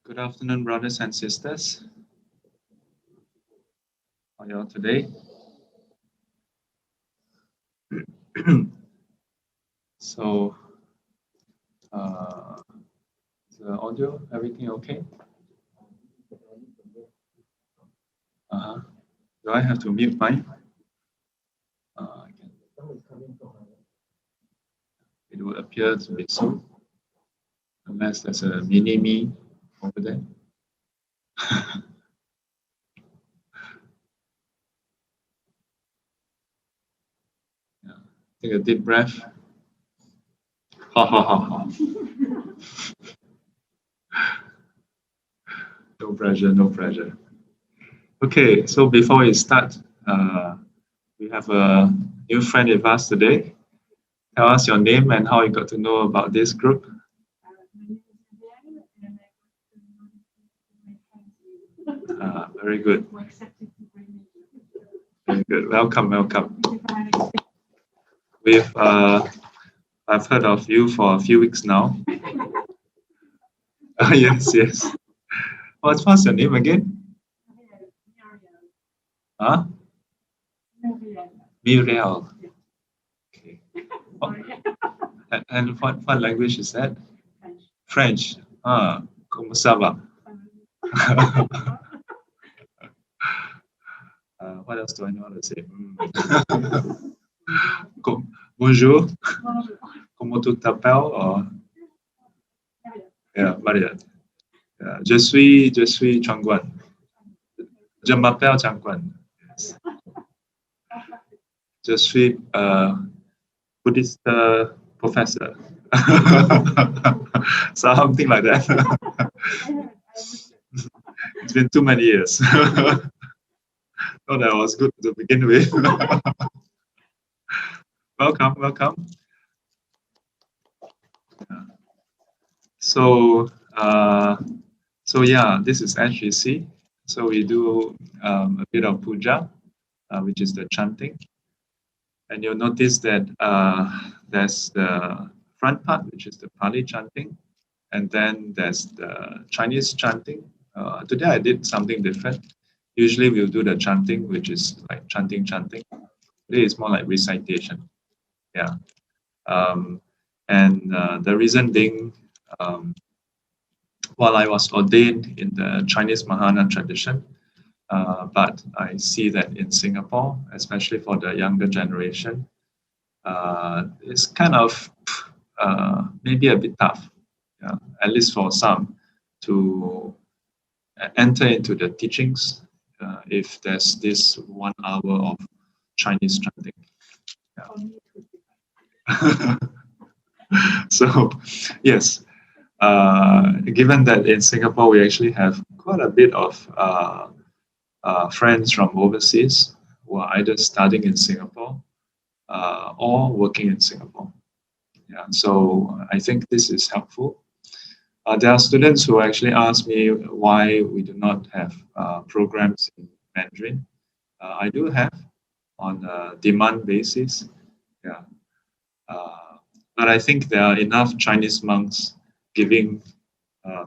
Good afternoon, brothers and sisters. How are you all today? So, the audio, everything okay? Do I have to mute mine? It will appear to be so, unless there's a mini me over there. Yeah. Take a deep breath. Ha ha ha ha. No pressure, no pressure. Okay, so before we start, we have a new friend with us today. Tell us your name and how you got to know about this group. Very good. Very good. Welcome, welcome. I've heard of you for a few weeks now. Yes, yes. What's your name again? Huh? Muriel. Okay. And what language is that? French. Comment ça va? What else do I know how to say? Bonjour. Comment tu t'appelles? Yeah, Maria. Yeah, je suis Changguan. Je m'appelle Changguan. Yes. Je suis Buddhist professor. Something like that. It's been too many years. Thought that was good to begin with. Welcome, welcome. So yeah, this is SGC. So we do a bit of puja, which is the chanting. And you'll notice that there's the front part, which is the Pali chanting. And then there's the Chinese chanting. Today I did something different. Usually we'll do the chanting, which is like chanting. Today it's more like recitation. Yeah. And the reason being, while I was ordained in the Chinese Mahayana tradition, but I see that in Singapore, especially for the younger generation, it's kind of maybe a bit tough, at least for some, to enter into the teachings if there's this 1 hour of Chinese chanting. Yeah. So, yes, given that in Singapore we actually have quite a bit of friends from overseas who are either studying in Singapore or working in Singapore. Yeah, so I think this is helpful. There are students who actually ask me why we do not have programs in Mandarin. I do have on a demand basis. Yeah. But I think there are enough Chinese monks giving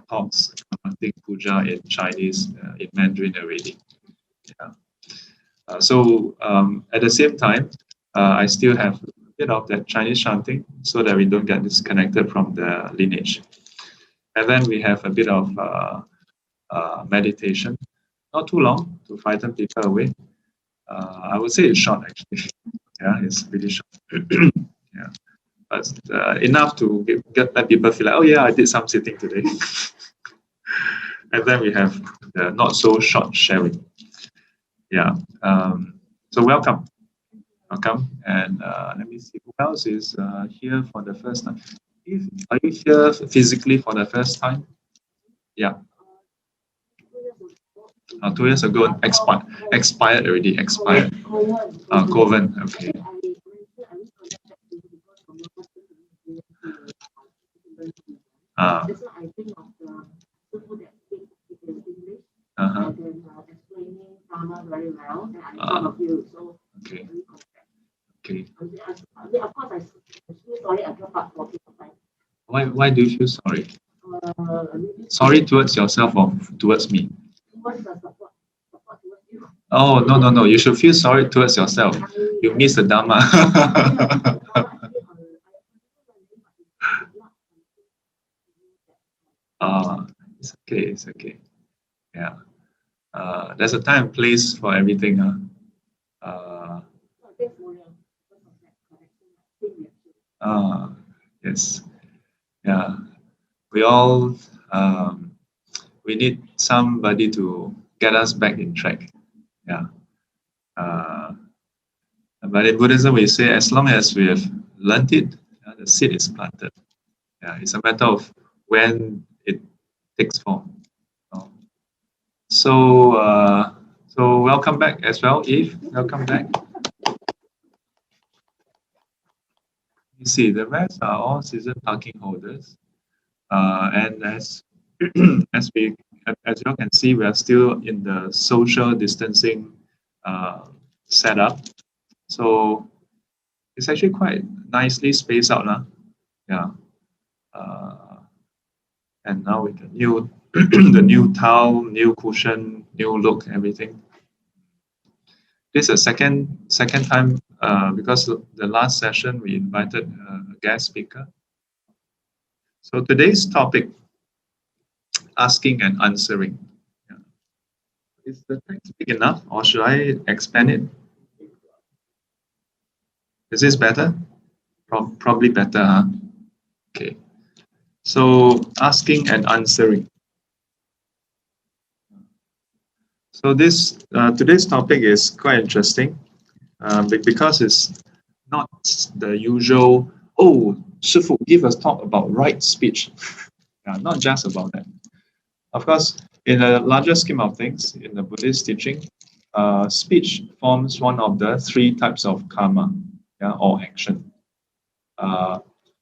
talks, chanting puja in Chinese, in Mandarin already. Yeah. So at the same time, I still have a bit of that Chinese chanting so that we don't get disconnected from the lineage. And then we have a bit of meditation, not too long to frighten people away. I would say it's short actually. Yeah, it's really short. Yeah, but enough to let people feel like, oh yeah, I did some sitting today. And then we have the not so short sharing. Yeah. So welcome, and let me see who else is here for the first time. Are you here physically for the first time? Yeah. 2 years ago, expired already. Coven. Okay. Okay. Okay. Why do you feel sorry? Sorry towards yourself or towards me? What's the support towards you? Oh, no, no, no. You should feel sorry towards yourself. You miss the Dharma. It's okay, it's okay. Yeah. There's a time and place for everything. Yes. Yeah. We all we need somebody to get us back in track. Yeah. But in Buddhism, we say as long as we have learned it, the seed is planted. Yeah, it's a matter of when it takes form. So welcome back as well, Eve. Welcome back. You see, the rest are all season parking holders, and as as you all can see, we are still in the social distancing setup. So it's actually quite nicely spaced out, huh? Yeah. And now with the new the new towel, new cushion, new look, everything. This is a second time because the last session we invited a guest speaker. So today's topic, asking and answering. Yeah. Is the text big enough, or should I expand it? Is this better? Probably better, huh? Okay. So asking and answering. So this today's topic is quite interesting because it's not the usual. Oh, Shifu, give us talk about right speech. Yeah, not just about that. Of course, in a larger scheme of things, in the Buddhist teaching, speech forms one of the three types of karma, yeah, or action.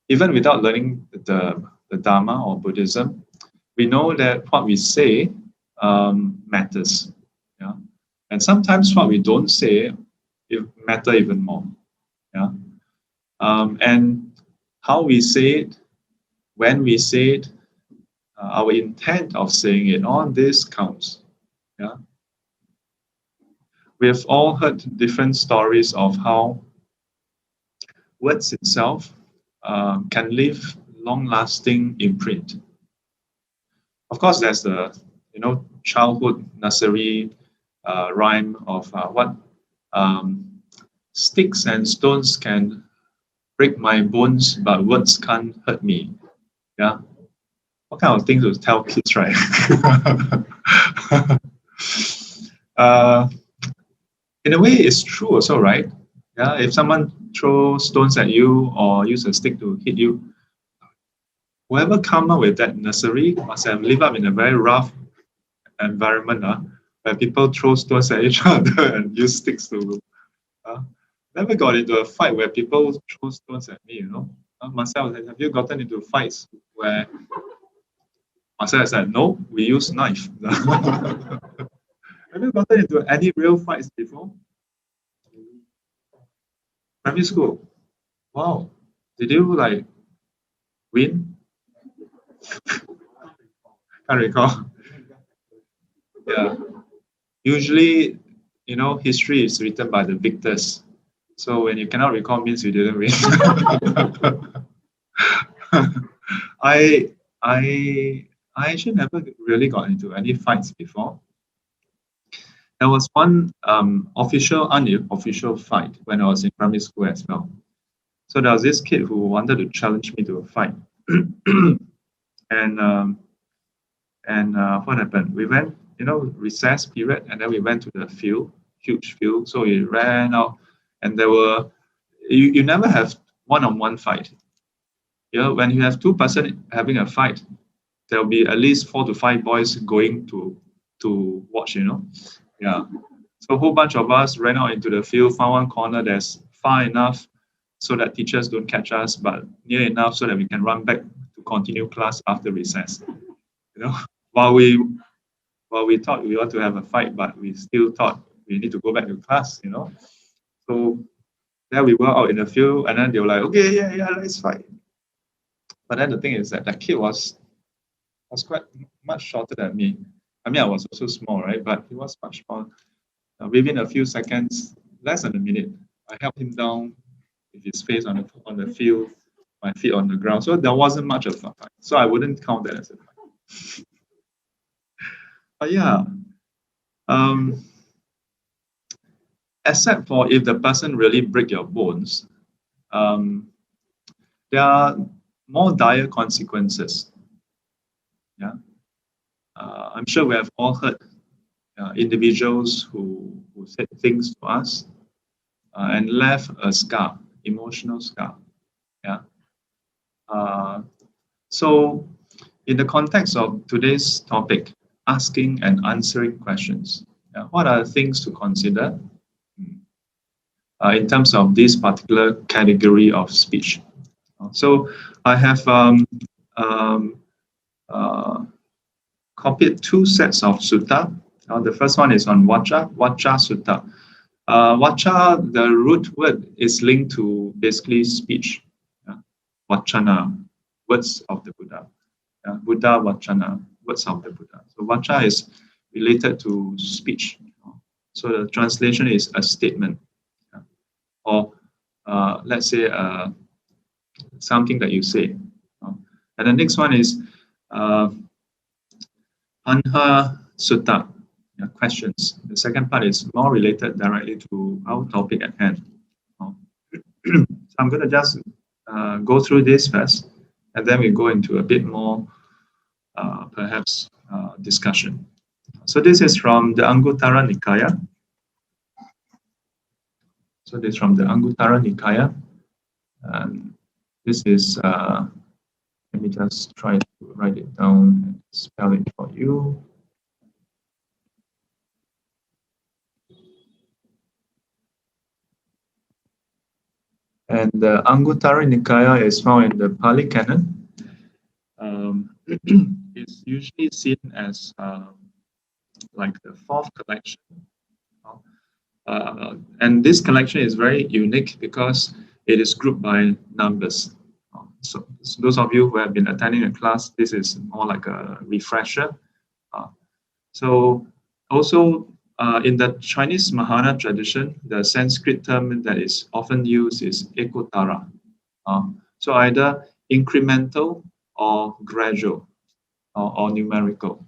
Even without learning the Dharma or Buddhism, we know that what we say matters. Yeah? And sometimes what we don't say it matter even more. Yeah? And how we say it, when we say it, our intent of saying it, all this counts. Yeah? We have all heard different stories of how words itself can leave long-lasting imprint. Of course, there's the childhood nursery rhyme of what sticks and stones can break my bones, but words can't hurt me. Yeah, what kind of things to tell kids, right? In a way, it's true also, right? Yeah, if someone throws stones at you or use a stick to hit you, whoever come up with that nursery must have lived up in a very rough environment, where people throw stones at each other and use sticks to. Never got into a fight where people throw stones at me, Marcel, have you gotten into fights where Marcel said, no, we use knife? Have you gotten into any real fights before? Primary school. Wow. Did you win? Can't recall. Yeah. Usually, history is written by the victors. So when you cannot recall means you didn't win. I actually never really got into any fights before. There was one official, unofficial fight when I was in primary school as well. So there was this kid who wanted to challenge me to a fight. and what happened? We went, recess period, and then we went to the field, huge field. So we ran out, and there were, you never have one-on-one fight. When you have two person having a fight, there'll be at least 4 to 5 boys going to watch, Yeah. So a whole bunch of us ran out into the field, found one corner that's far enough so that teachers don't catch us, but near enough so that we can run back to continue class after recess. While we thought we want to have a fight, but we still thought we need to go back to class, So there we were out in the field, and then they were like, okay, yeah, let's fight. But then the thing is that kid was quite much shorter than me. I mean, I was also small, right? But he was much small. Within a few seconds, less than a minute, I helped him down with his face on the field, my feet on the ground. So there wasn't much of a fight. So I wouldn't count that as a fight. But yeah, except for if the person really break your bones, there are more dire consequences. Yeah, I'm sure we have all heard individuals who said things to us and left a scar, emotional scar. Yeah. So, in the context of today's topic, asking and answering questions, what are things to consider in terms of this particular category of speech? So, I have copied two sets of sutta. The first one is on Vacha Sutta. Vacha, the root word is linked to basically speech. Vachana, words of the Buddha. Buddha Vachana, words of the Buddha. So Vacha is related to speech. So the translation is a statement. Or let's say something that you say. And the next one is Anha Sutta, questions. The second part is more related directly to our topic at hand. So I'm going to just go through this first, and then we go into a bit more, perhaps, discussion. So this is from the Anguttara Nikaya. So this is from the Anguttara Nikaya. And this is, let me just try to write it down and spell it for you. And the Anguttara Nikaya is found in the Pali Canon. It's usually seen as like the fourth collection. And this collection is very unique because it is grouped by numbers. So those of you who have been attending a class, this is more like a refresher. So also in the Chinese Mahayana tradition, the Sanskrit term that is often used is ekotara. So either incremental or gradual or numerical.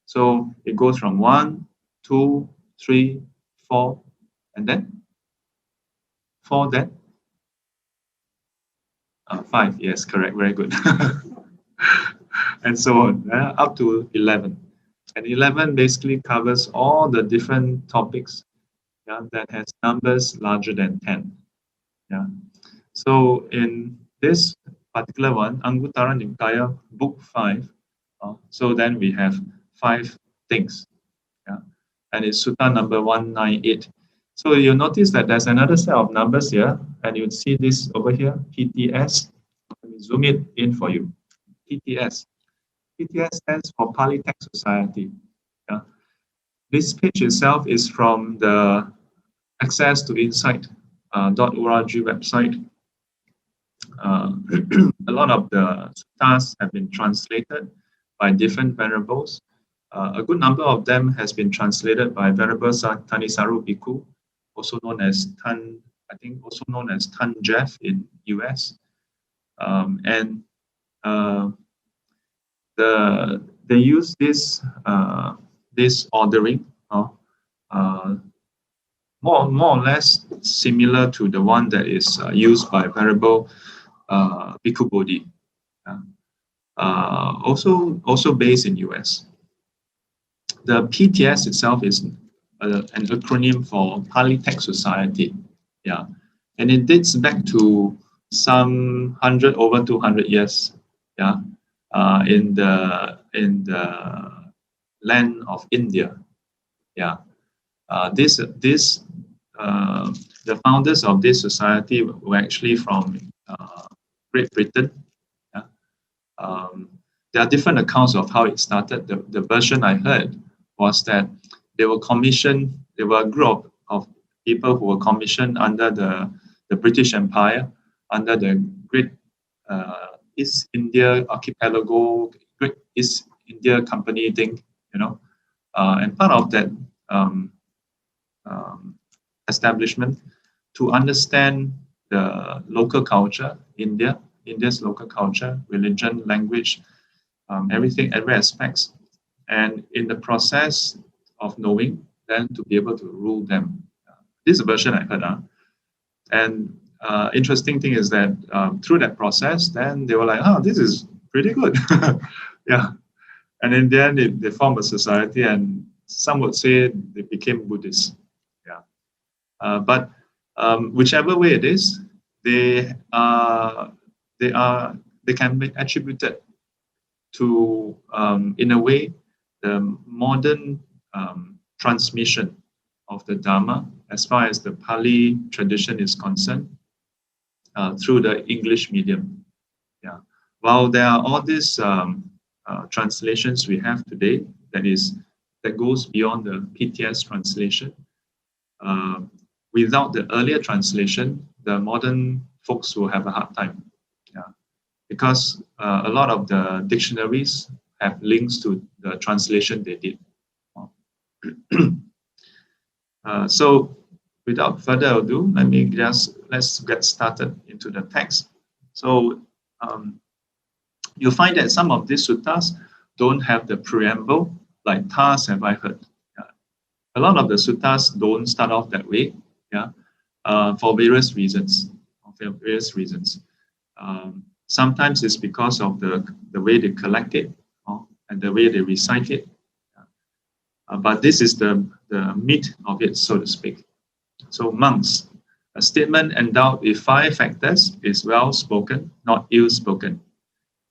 So it goes from 1, 2, 3, 4, and then 4, then 5. Yes, correct. Very good. And so on, up to 11. And 11 basically covers all the different topics that has numbers larger than 10. Yeah. So in this particular one, Anguttara Nikaya, Book 5, so then we have 5 things. Yeah. And it's Sutta number 198. So you'll notice that there's another set of numbers here, and you'll see this over here, PTS. Let me zoom it in for you. PTS. PTS stands for Pali Text Society. Yeah. This page itself is from the Access to Insight.org website. A lot of the suttas have been translated by different venerables. A good number of them has been translated by Venerable Tanisaru Bhikkhu, also known as Tan Jeff in US. And they use this ordering, more or less similar to the one that is used by Venerable Bhikkhu Bodhi, also based in US. The PTS itself is an acronym for Pali Text Society, and it dates back to some over 200 years, in the land of India, the founders of this society were actually from Great Britain. There are different accounts of how it started. The version I heard was that they were a group of people who were commissioned under the British Empire, under the Great East India Archipelago, Great East India company thing, and part of that establishment to understand the local culture, India's local culture, religion, language, everything, every aspects, and in the process of knowing, then to be able to rule them. This is a version I heard. And interesting thing is that through that process, then they were like, oh, this is pretty good. Yeah. And in the end, they formed a society, and some would say they became Buddhists. Yeah. But whichever way it is, they can be attributed to, in a way, the modern transmission of the Dharma, as far as the Pali tradition is concerned, through the English medium. Yeah. While there are all these translations we have today, that goes beyond the PTS translation. Without the earlier translation, the modern folks will have a hard time. Yeah. Because a lot of the dictionaries have links to the translation they did. So without further ado, let's get started into the text. So you'll find that some of these suttas don't have the preamble, like thus have I heard. Yeah. A lot of the suttas don't start off that way, yeah, for various reasons. Sometimes it's because of the way they collect it, and the way they recite it. But this is the meat of it, so to speak. So monks, a statement endowed with 5 factors is well spoken, not ill spoken.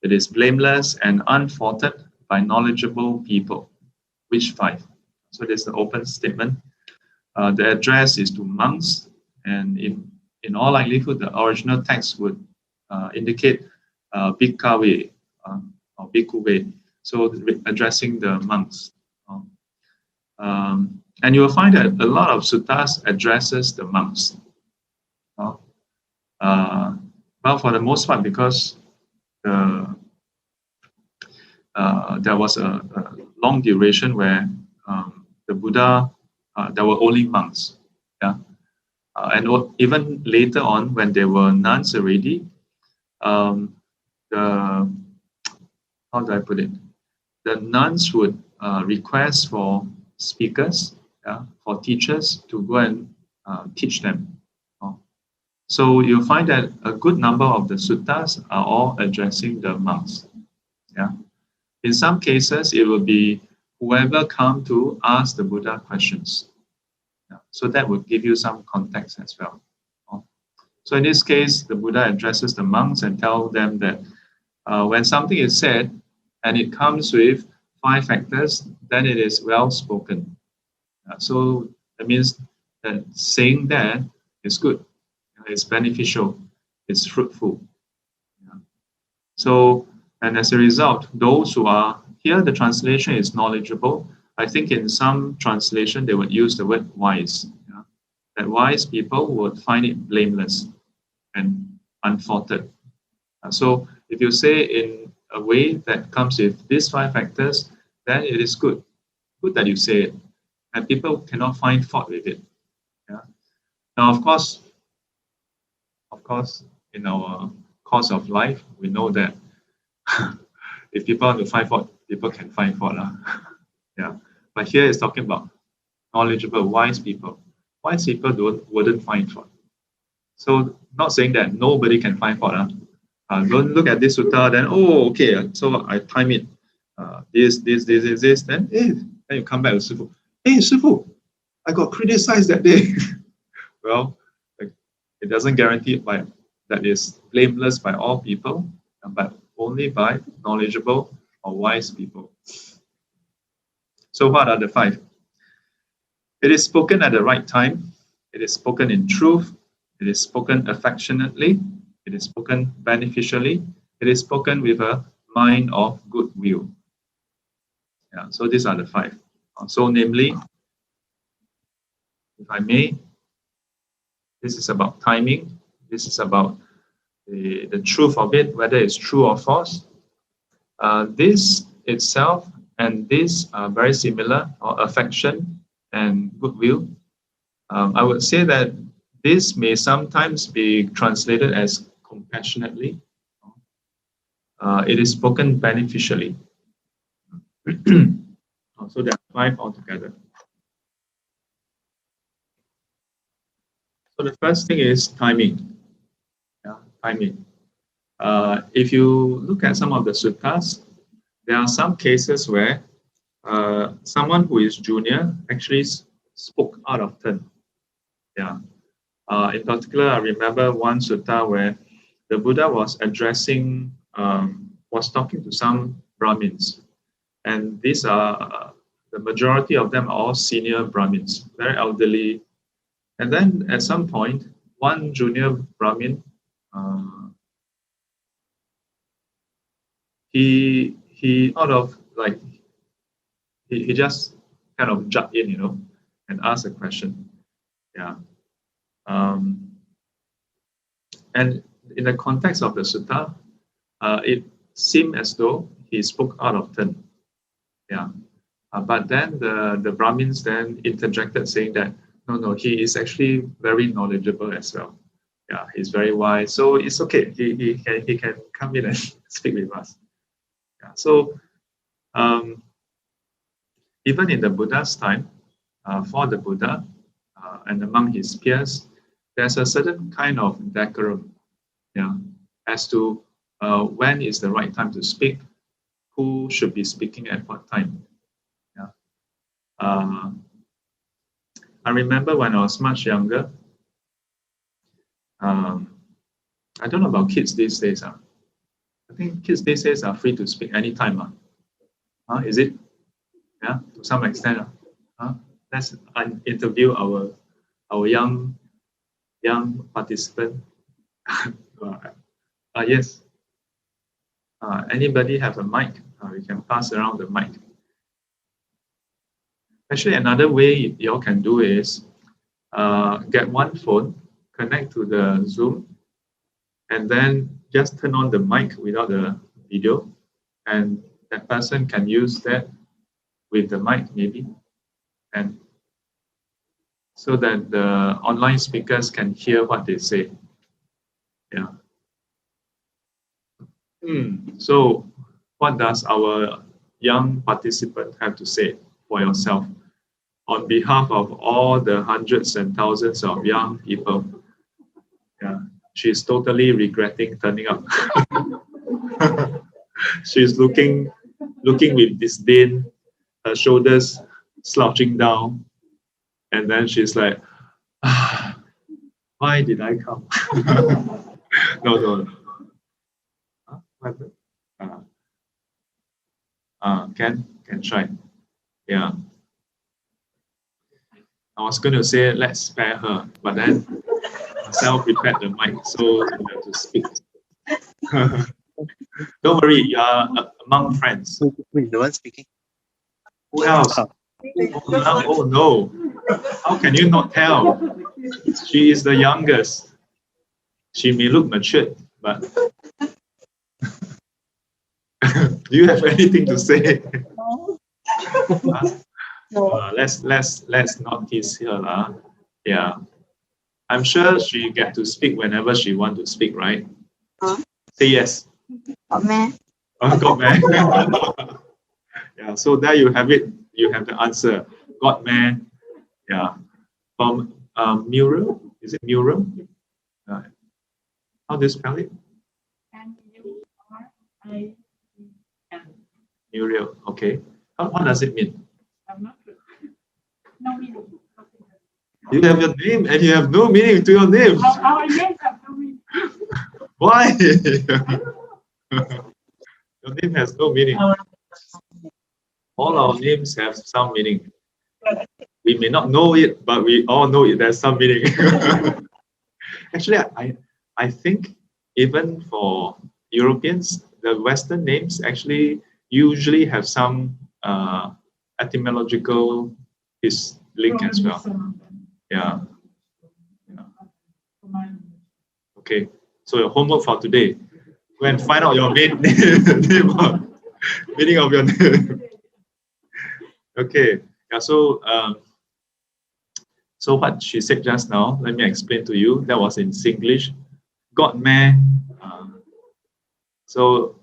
It is blameless and unfaulted by knowledgeable people. Which 5? So there's the open statement. The address is to monks, and in all likelihood, the original text would indicate Bhikkhawe or Bhikkhuwe, so addressing the monks. And you will find that a lot of suttas addresses the monks. Well, for the most part, because there was a long duration where the Buddha, there were only monks. Yeah, and even later on, when there were nuns already, how do I put it? The nuns would request for speakers, for teachers to go and teach them. So you'll find that a good number of the suttas are all addressing the monks. Yeah. In some cases, it will be whoever come to ask the Buddha questions. Yeah. So that would give you some context as well. So in this case, the Buddha addresses the monks and tells them that when something is said and it comes with 5 factors, then it is well spoken. So that means that saying that is good, it's beneficial, it's fruitful. Yeah. So, and as a result, those who are here, the translation is knowledgeable. I think in some translation they would use the word wise. Yeah? That wise people would find it blameless and unfaulted. So if you say in a way that comes with these 5 factors, then it is good. Good that you say it. And people cannot find fault with it. Yeah. Now, of course, in our course of life, we know that if people want to find fault, people can find fault. Yeah. But here it's talking about knowledgeable, wise people. Wise people wouldn't find fault. So not saying that nobody can find fault. Don't look at this sutta, then, oh, okay, so I time it. This, then, then you come back to Sifu. Hey, Sifu, I got criticized that day. Well, it doesn't guarantee that is blameless by all people, but only by knowledgeable or wise people. So what are the 5? It is spoken at the right time. It is spoken in truth. It is spoken affectionately. It is spoken beneficially. It is spoken with a mind of goodwill. Yeah, so these are the 5. So namely, if I may, this is about timing. This is about the truth of it, whether it's true or false. This itself and this are very similar, or affection and goodwill. I would say that this may sometimes be translated as compassionately. It is spoken beneficially. So there are 5 altogether. So the first thing is timing. Yeah, timing. If you look at some of the suttas, there are some cases where someone who is junior actually spoke out of turn. Yeah. In particular, I remember one sutta where the Buddha was addressing, was talking to some Brahmins, and these are the majority of them are all senior Brahmins, very elderly. And then at some point, one junior Brahmin, he out of like he just kind of jumped in, and asked a question. Yeah. And in the context of the sutta, it seemed as though he spoke out of turn. Yeah. But then the Brahmins then interjected, saying that no, he is actually very knowledgeable as well. Yeah, he's very wise, so it's okay. He can come in and speak with us. Yeah. So even in the Buddha's time, for the Buddha and among his peers, there's a certain kind of decorum, yeah, as to when is the right time to speak, who should be speaking at what time. Yeah. I remember when I was much younger, I don't know about kids these days. I think kids these days are free to speak anytime. Is it? Yeah, to some extent. Let's interview our young participant. Yes. Anybody have a mic? We can pass around the mic. Actually, another way you all can do is get one phone, connect to the Zoom, and then just turn on the mic without the video, and that person can use that with the mic maybe, and so that the online speakers can hear what they say. Yeah. So what does our young participant have to say for yourself on behalf of all the hundreds and thousands of young people? Yeah, she's totally regretting turning up. She's looking with disdain, her shoulders slouching down, and then she's like, why did I come? No. Can try. Yeah. I was going to say let's spare her, but then Marcel prepared the mic, so you have to speak. Don't worry, you are among friends. Who is the one speaking? Who else? Oh no! How can you not tell? She is the youngest. She may look matured, but do you have anything to say? Let's not tease her, Yeah, I'm sure she get to speak whenever she want to speak, right? Say yes. Got man. God man. Yeah. So there you have it. You have the answer. God man. Yeah. From Muriel. Is it Muriel? How do you spell it? M-U-R-I-E-L. Muriel. Okay. What does it mean? I'm not sure. No meaning. You have your name and you have no meaning to your name. Our names have no meaning. Why? Your name has no meaning. All our names have some meaning. We may not know it, but we all know it has some meaning. Actually, I think even for Europeans, the Western names actually usually have some etymological link as well. Yeah. Okay. So your homework for today, go and find out your main name. Meaning of your name. Okay. Yeah, so what she said just now, let me explain to you. That was in Singlish. God man. So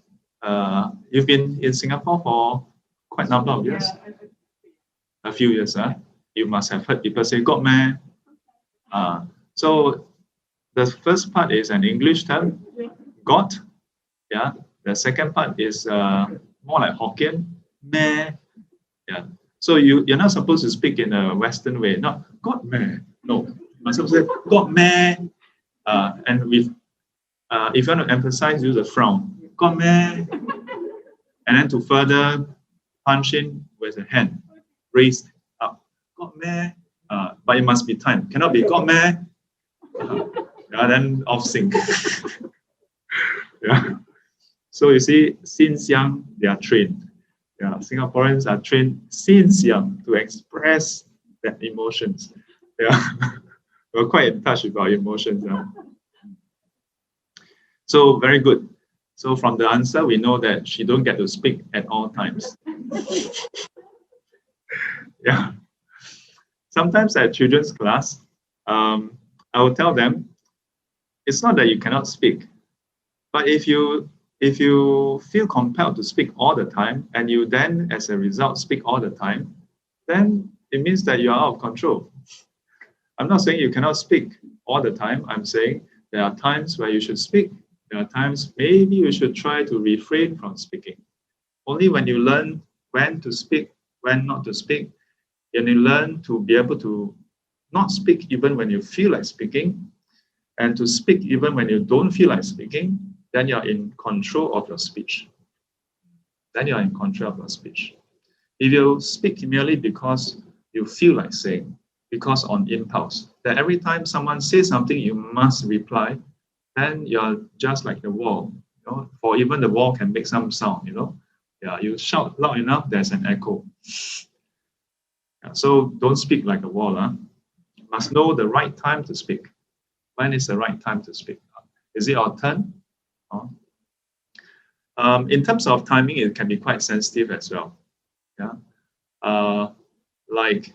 you've been in Singapore for quite a number of years. A few years, huh? You must have heard people say God man. So the first part is an English term, God. Yeah. The second part is more like Hokkien, meh. Yeah. So you're not supposed to speak in a Western way, not God meh. No, you're supposed to say God meh. And with if you want to emphasize, use a frown. God meh. And then to further punch in with a hand raised up. God meh. But it must be timed. Cannot be God meh. Then off sync. Yeah. So you see, since young, they are trained. Yeah, Singaporeans are trained since young to express their emotions. Yeah, we're quite in touch with our emotions. Yeah. So very good. So from the answer, we know that she don't get to speak at all times. Yeah. Sometimes at children's class, I will tell them, it's not that you cannot speak, but if you feel compelled to speak all the time, and you then, as a result, speak all the time, then it means that you are out of control. I'm not saying you cannot speak all the time. I'm saying there are times where you should speak. There are times maybe you should try to refrain from speaking. Only when you learn when to speak, when not to speak, and you learn to be able to not speak even when you feel like speaking, and to speak even when you don't feel like speaking, then you're in control of your speech. Then you're in control of your speech. If you speak merely because you feel like saying, because on impulse, that every time someone says something, you must reply, then you're just like the wall. You know, for even the wall can make some sound, you know. Yeah, you shout loud enough, there's an echo. Yeah, so don't speak like a wall. You must know the right time to speak. When is the right time to speak? Is it our turn? In terms of timing, it can be quite sensitive as well. Yeah, like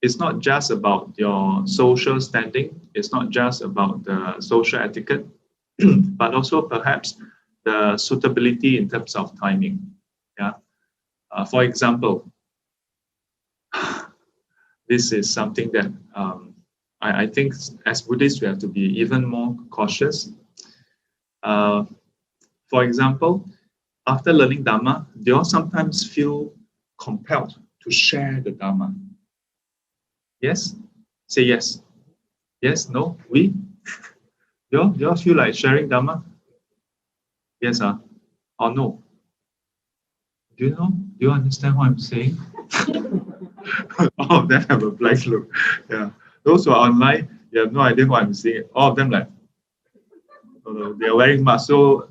it's not just about your social standing. It's not just about the social etiquette, but also perhaps the suitability in terms of timing. Yeah. For example, this is something that I think as Buddhists we have to be even more cautious. For example, after learning Dharma, they all sometimes feel compelled to share the Dharma. Yes? Say yes. Yes? No? We? Do you all feel like sharing Dharma? Yes, or no? Do you know? Do you understand what I'm saying? All of them have a blank look. Yeah. Those who are online, you have no idea what I'm saying. All of them like, they are wearing masks. So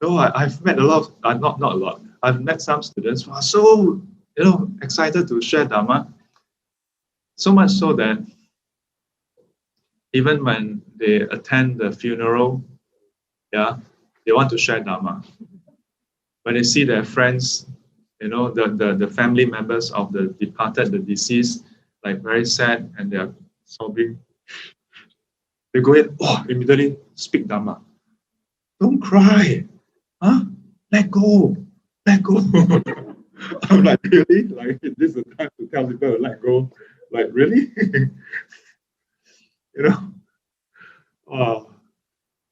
no, I've met a lot of, not a lot. I've met some students who are so, excited to share Dharma. So much so that even when they attend the funeral, yeah, they want to share Dharma. When they see their friends, the family members of the departed, the deceased, like very sad and they're sobbing, they go in, immediately speak Dharma. Don't cry. Huh? Let go. Let go. I'm like, really? Like, this is the time to tell people to let go. Like, really?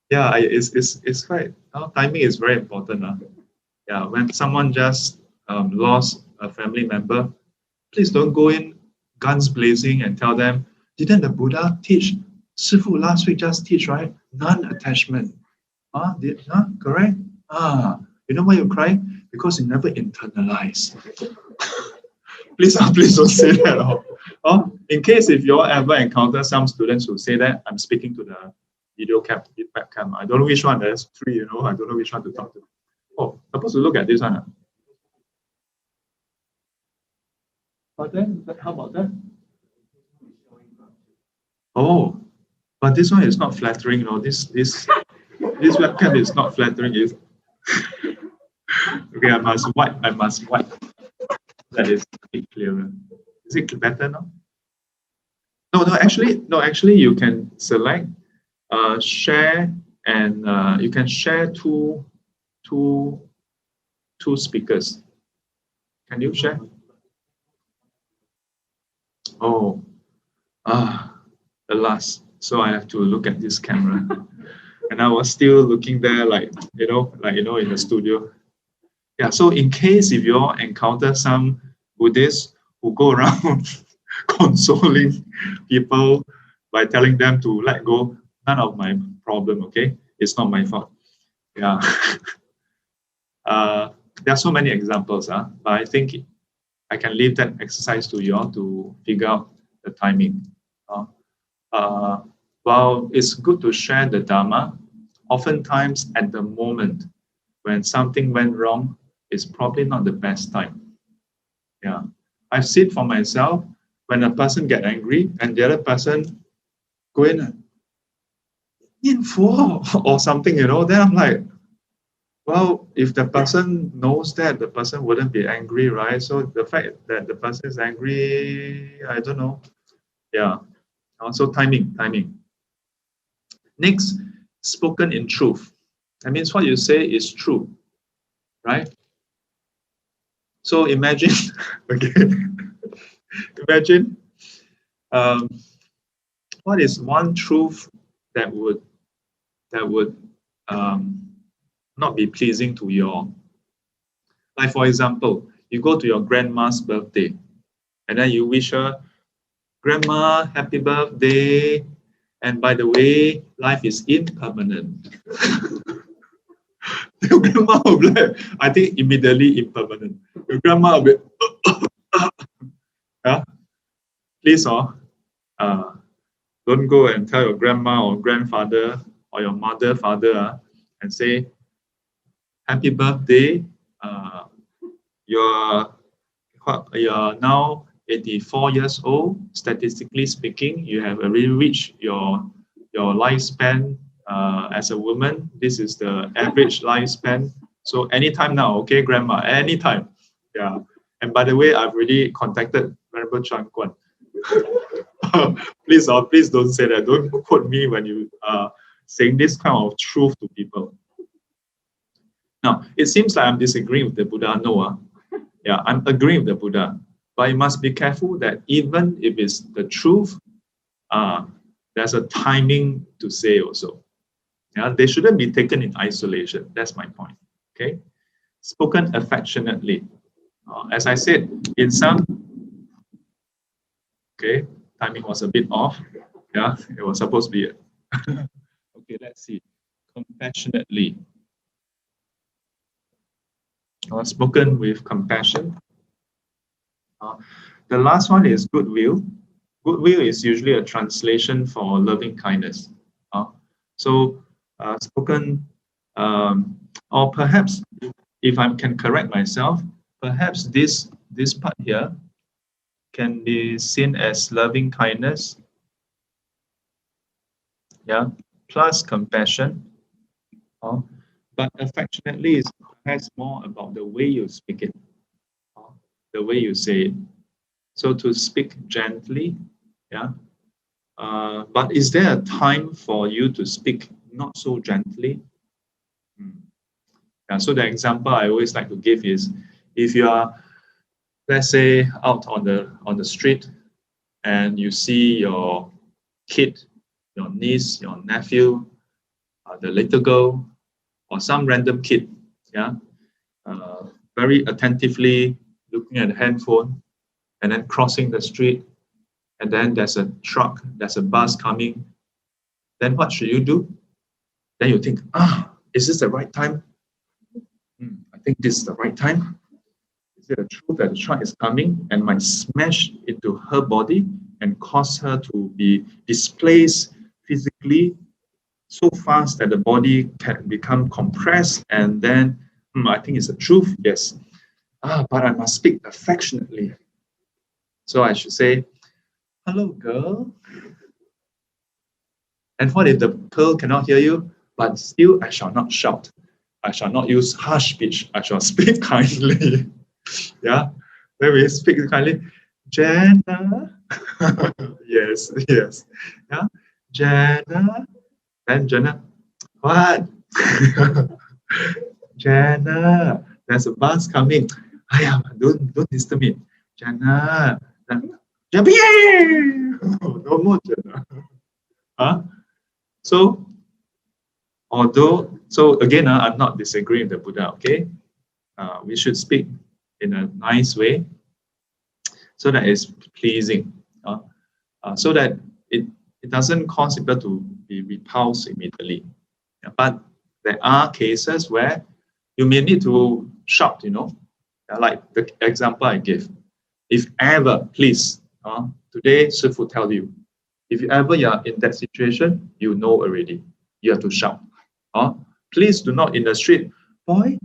Yeah, it's quite, timing is very important. Yeah, when someone just lost a family member, please don't go in guns blazing and tell them, didn't the Buddha teach? Sifu last week just teach, right? Non-attachment. Correct? You know why you're crying? Because you never internalize. Please don't say that. In case if you all ever encounter some students who say that, I'm speaking to the video webcam. I don't know which one. There's three, I don't know which one to talk to. Supposed to look at this one. But then, how about that? But this one is not flattering, This This webcam is not flattering. Is okay. I must wipe. That is a bit clearer. Is it better now? No. Actually, you can select share, and you can share two speakers. Can you share? Oh, alas. So I have to look at this camera. And I was still looking there like in the studio. Yeah, so in case if you all encounter some Buddhists who go around consoling people by telling them to let go, none of my problem, okay? It's not my fault. Yeah. There are so many examples, but I think I can leave that exercise to you all to figure out the timing. While it's good to share the Dharma, oftentimes at the moment when something went wrong, it's probably not the best time. Yeah, I've seen for myself when a person get angry and the other person go in or something, then I'm like, well, if the person knows that, the person wouldn't be angry, right? So the fact that the person is angry, I don't know. Yeah. Also timing. Next, spoken in truth. That means what you say is true, right? So imagine, imagine what is one truth that would not be pleasing to you all. Like for example, you go to your grandma's birthday, and then you wish her, "Grandma, happy birthday! And by the way, life is impermanent." Your grandma will be like, I think immediately impermanent. Your grandma will be, yeah? Please, don't go and tell your grandma or grandfather or your mother, father, and say, "Happy birthday. You're now 84 years old. Statistically speaking, you have already reached your lifespan as a woman. This is the average lifespan. So anytime now, okay, grandma, anytime." Yeah. And by the way, I've already contacted Venerable Chuan Guan. Please don't say that. Don't quote me when you are saying this kind of truth to people. Now, it seems like I'm disagreeing with the Buddha. No, yeah, I'm agreeing with the Buddha. But you must be careful that even if it's the truth, there's a timing to say also. Yeah, they shouldn't be taken in isolation. That's my point. Okay, spoken affectionately. As I said, in some, okay, timing was a bit off. Yeah, it was supposed to be. Okay, let's see. Compassionately. Spoken with compassion. The last one is goodwill. Goodwill is usually a translation for loving kindness. So spoken, or perhaps if I can correct myself, perhaps this part here can be seen as loving kindness, yeah, plus compassion. But affectionately is perhaps more about the way you speak it, the way you say it. So to speak gently, yeah. But is there a time for you to speak not so gently? Yeah, so the example I always like to give is, if you are, let's say, out on the street and you see your kid, your niece, your nephew, the little girl, or some random kid, yeah, very attentively looking at the handphone, and then crossing the street, and then there's a truck, there's a bus coming, then what should you do? Then you think, is this the right time? I think this is the right time. Is it the truth that the truck is coming and might smash into her body and cause her to be displaced physically so fast that the body can become compressed, and then I think it's the truth, yes. But I must speak affectionately. So I should say, "Hello, girl." And what if the girl cannot hear you? but still I shall not shout. I shall not use harsh speech. I shall speak kindly. Yeah, when we speak kindly, Jenna. Yes, yes. Yeah, Jenna. Then Jenna, what? Jenna, there's a bus coming. Aya, don't disturb me. Jenna. Jenna. No more Jenna. Huh? So, so again, I'm not disagreeing with the Buddha, okay? We should speak in a nice way so that it's pleasing, so that it doesn't cause people to be repulsed immediately. Yeah, but there are cases where you may need to shout, like the example I gave. If ever, please, today Shifu tell you, if you ever are in that situation, you know already. You have to shout. Please do not in the street, boy.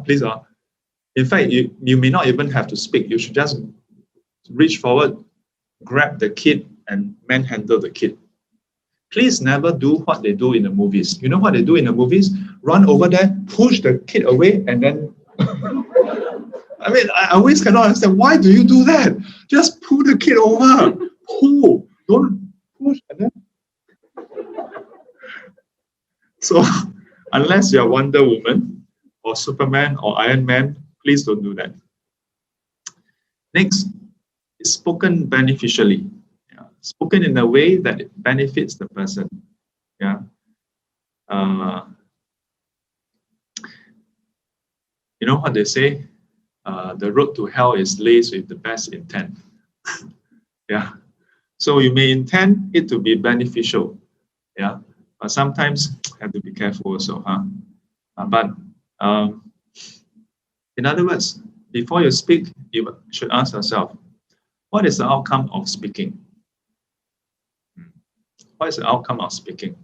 Please. In fact, you may not even have to speak. You should just reach forward, grab the kid, and manhandle the kid. Please never do what they do in the movies. You know what they do in the movies? Run over there, push the kid away, and then... I mean, I always cannot understand, why do you do that? Just pull the kid over. Pull. Don't push. And then... So, unless you're Wonder Woman, or Superman, or Iron Man, please don't do that. Next, is spoken beneficially. Spoken in a way that it benefits the person. Yeah. You know what they say? The road to hell is laced with the best intent. Yeah. So you may intend it to be beneficial. Yeah. But sometimes have to be careful also. But in other words, before you speak, you should ask yourself, what is the outcome of speaking? What is the outcome of speaking?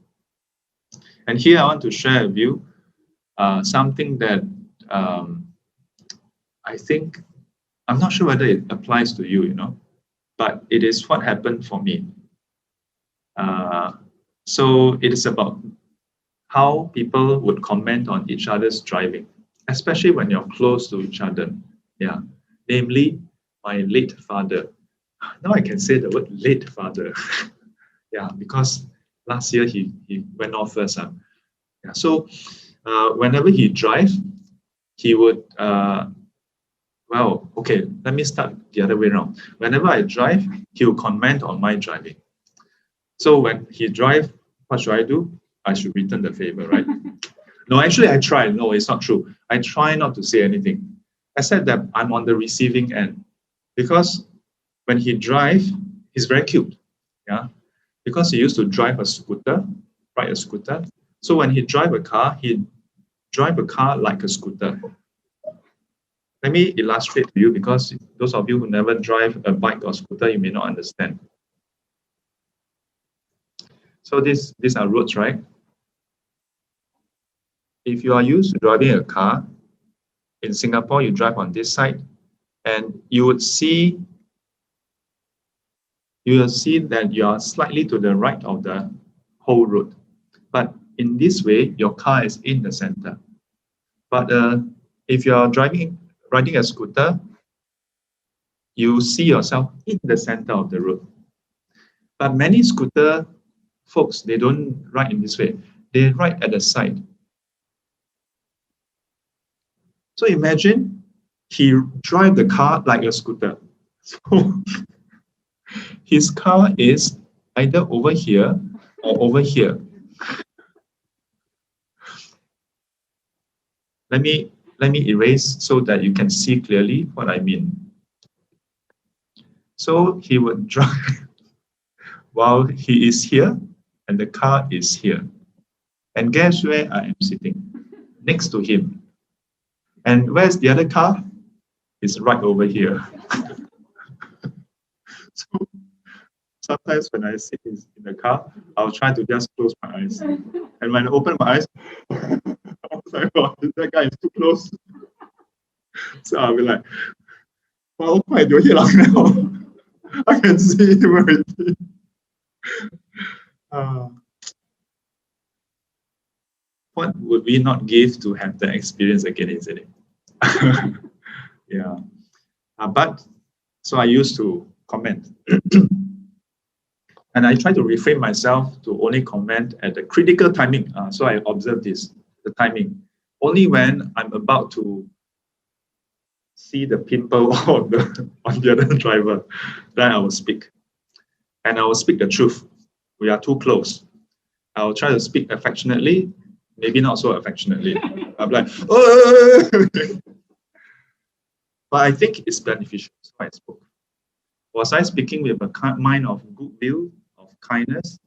And here I want to share with you something that I think, I'm not sure whether it applies to you, but it is what happened for me. So it is about how people would comment on each other's driving, especially when you're close to each other. Yeah, namely my late father. Now I can say the word late father. Yeah, because last year he went off first. Yeah, so whenever he drives, he would, well, okay, let me start the other way around. Whenever I drive, he will comment on my driving. So when he drives, what should I do? I should return the favor, right? No, actually I try. No, it's not true. I try not to say anything. I said that I'm on the receiving end. Because when he drives, he's very cute. Yeah. Because he used to drive a scooter, ride a scooter. So when he drive a car, he drive a car like a scooter. Let me illustrate to you, because those of you who never drive a bike or scooter, you may not understand. So these are roads, right? If you are used to driving a car, in Singapore, you drive on this side, and you will see that you are slightly to the right of the whole road. But in this way, your car is in the center. But if you are riding a scooter, you see yourself in the center of the road. But many scooter folks, they don't ride in this way. They ride at the side. So imagine he drives the car like a scooter. So his car is either over here or over here. Let me erase so that you can see clearly what I mean. So he would drive while he is here and the car is here. And guess where I am sitting? Next to him. And where's the other car? It's right over here. So sometimes when I sit in the car, I'll try to just close my eyes. And when I open my eyes, I was like, oh, that guy is too close. So I'll be like, well, quite do here now. I can see him already. what would we not give to have the experience again, isn't it? Yeah. But so I used to comment. And I try to refrain myself to only comment at the critical timing. So I observe this, the timing. Only when I'm about to see the pimple on the other driver, then I will speak. And I will speak the truth. We are too close. I will try to speak affectionately, maybe not so affectionately. I'm like, oh! But I think it's beneficial. So I spoke. Was I speaking with a mind of goodwill, of kindness?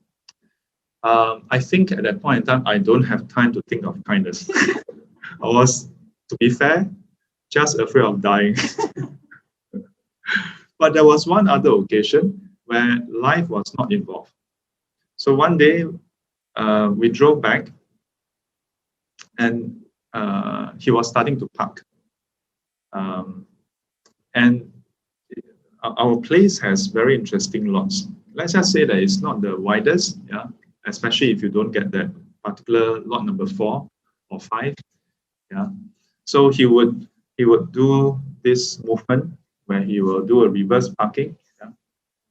I think at that point in time, I don't have time to think of kindness. I was, to be fair, just afraid of dying. But there was one other occasion where life was not involved. So one day, we drove back, and he was starting to park. And our place has very interesting lots. Let's just say that it's not the widest, yeah, especially if you don't get that particular lot number 4 or 5, yeah. So he would do this movement where he will do a reverse parking. Yeah?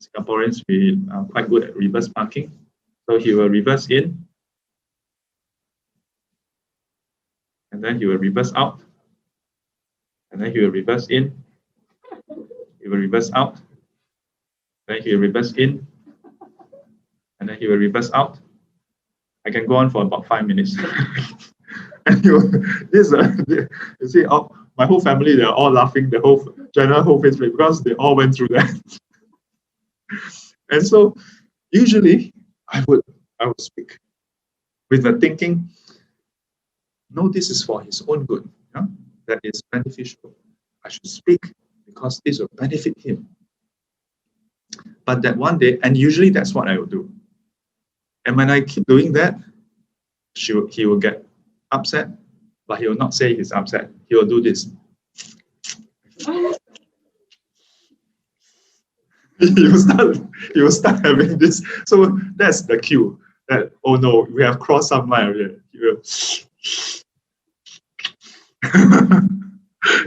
Singaporeans, we are quite good at reverse parking. So he will reverse in, and then he will reverse out, and then he will reverse in, he will reverse out, then he will reverse in, and then he will reverse out. I can go on for about 5 minutes. And you see, my whole family, they're all laughing, the whole face, because they all went through that. And so usually I would speak with the thinking, no, this is for his own good. Yeah? That is beneficial. I should speak because this will benefit him. But that one day, and usually that's what I will do. And when I keep doing that, he will get upset, but he will not say he's upset. He will do this. He will start having this. So that's the cue. That, oh no, we have crossed some line here. He will.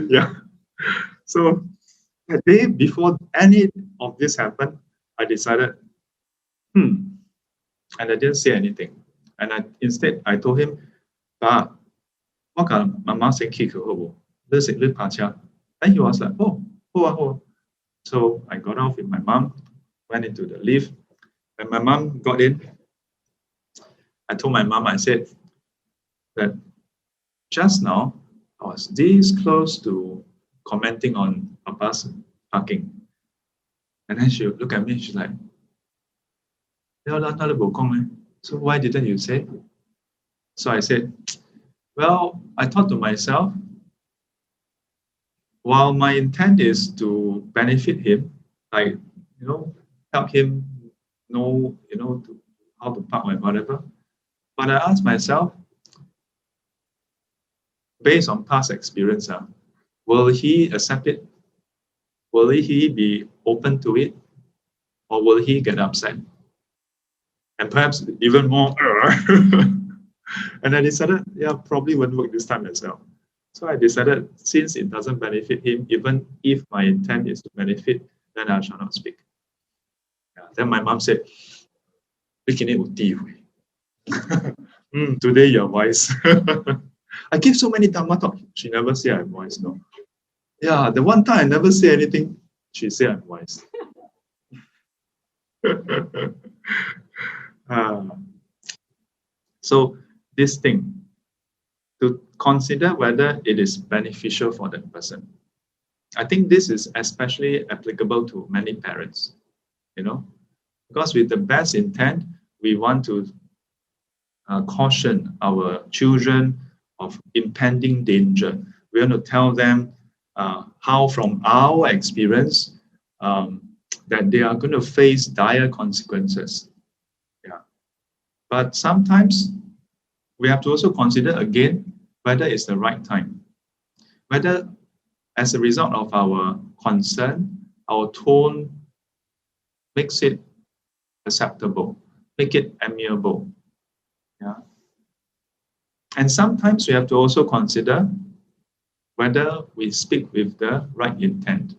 Yeah. So the day before any of this happened, I decided, and I didn't say anything. And instead I told him, "Ba, what can Mama say kick her? Then he was like, oh. So I got off with my mom, went into the lift. When my mom got in, I told my mom, I said that just now I was this close to commenting on Papa's parking. And then she would look at me, she's like, so why didn't you say? So I said, well, I thought to myself, while my intent is to benefit him, like, help him know, how to park or whatever. But I asked myself, based on past experience, will he accept it? Will he be open to it? Or will he get upset? And perhaps even more. And I decided, yeah, probably won't work this time as well. So I decided, since it doesn't benefit him, even if my intent is to benefit, then I shall not speak. Yeah, then my mom said, today you're wise. I give so many Dhamma talk. She never say I'm wise, no. Yeah, the one time I never say anything, she said I'm wise. So this thing, to consider whether it is beneficial for that person. I think this is especially applicable to many parents, because with the best intent, we want to caution our children of impending danger. We want to tell them how from our experience that they are going to face dire consequences. Yeah. But sometimes we have to also consider again whether it's the right time. Whether as a result of our concern, our tone makes it acceptable, make it amiable. Yeah. And sometimes we have to also consider whether we speak with the right intent.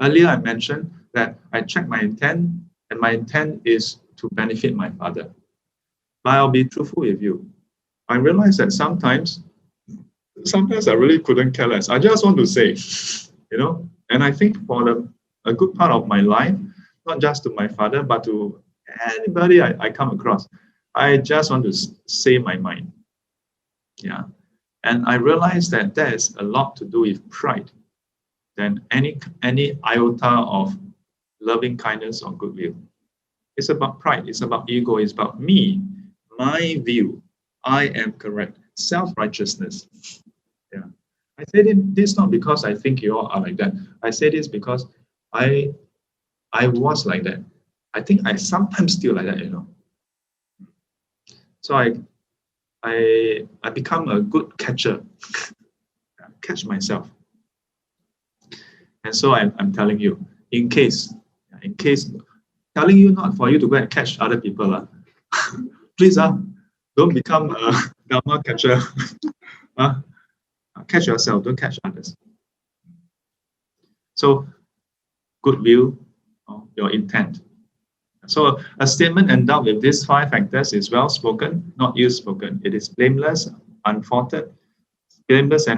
Earlier, I mentioned that I check my intent, and my intent is to benefit my father. But I'll be truthful with you. I realized that sometimes I really couldn't care less. I just want to say, and I think for a good part of my life, not just to my father, but to anybody I come across, I just want to say my mind. Yeah. And I realized that there's a lot to do with pride than any iota of loving kindness or goodwill. It's about pride. It's about ego. It's about me, my view. I am correct. Self-righteousness. Yeah. I say this not because I think you all are like that. I say this because I was like that. I think I sometimes still like that, So I become a good catcher. Catch myself. And so I'm telling you, in case, telling you not for you to go and catch other people. Please, don't become a Dharma catcher. Catch yourself, don't catch others. So, goodwill, your intent. So, a statement endowed with these 5 factors is well spoken, not ill spoken. It is blameless and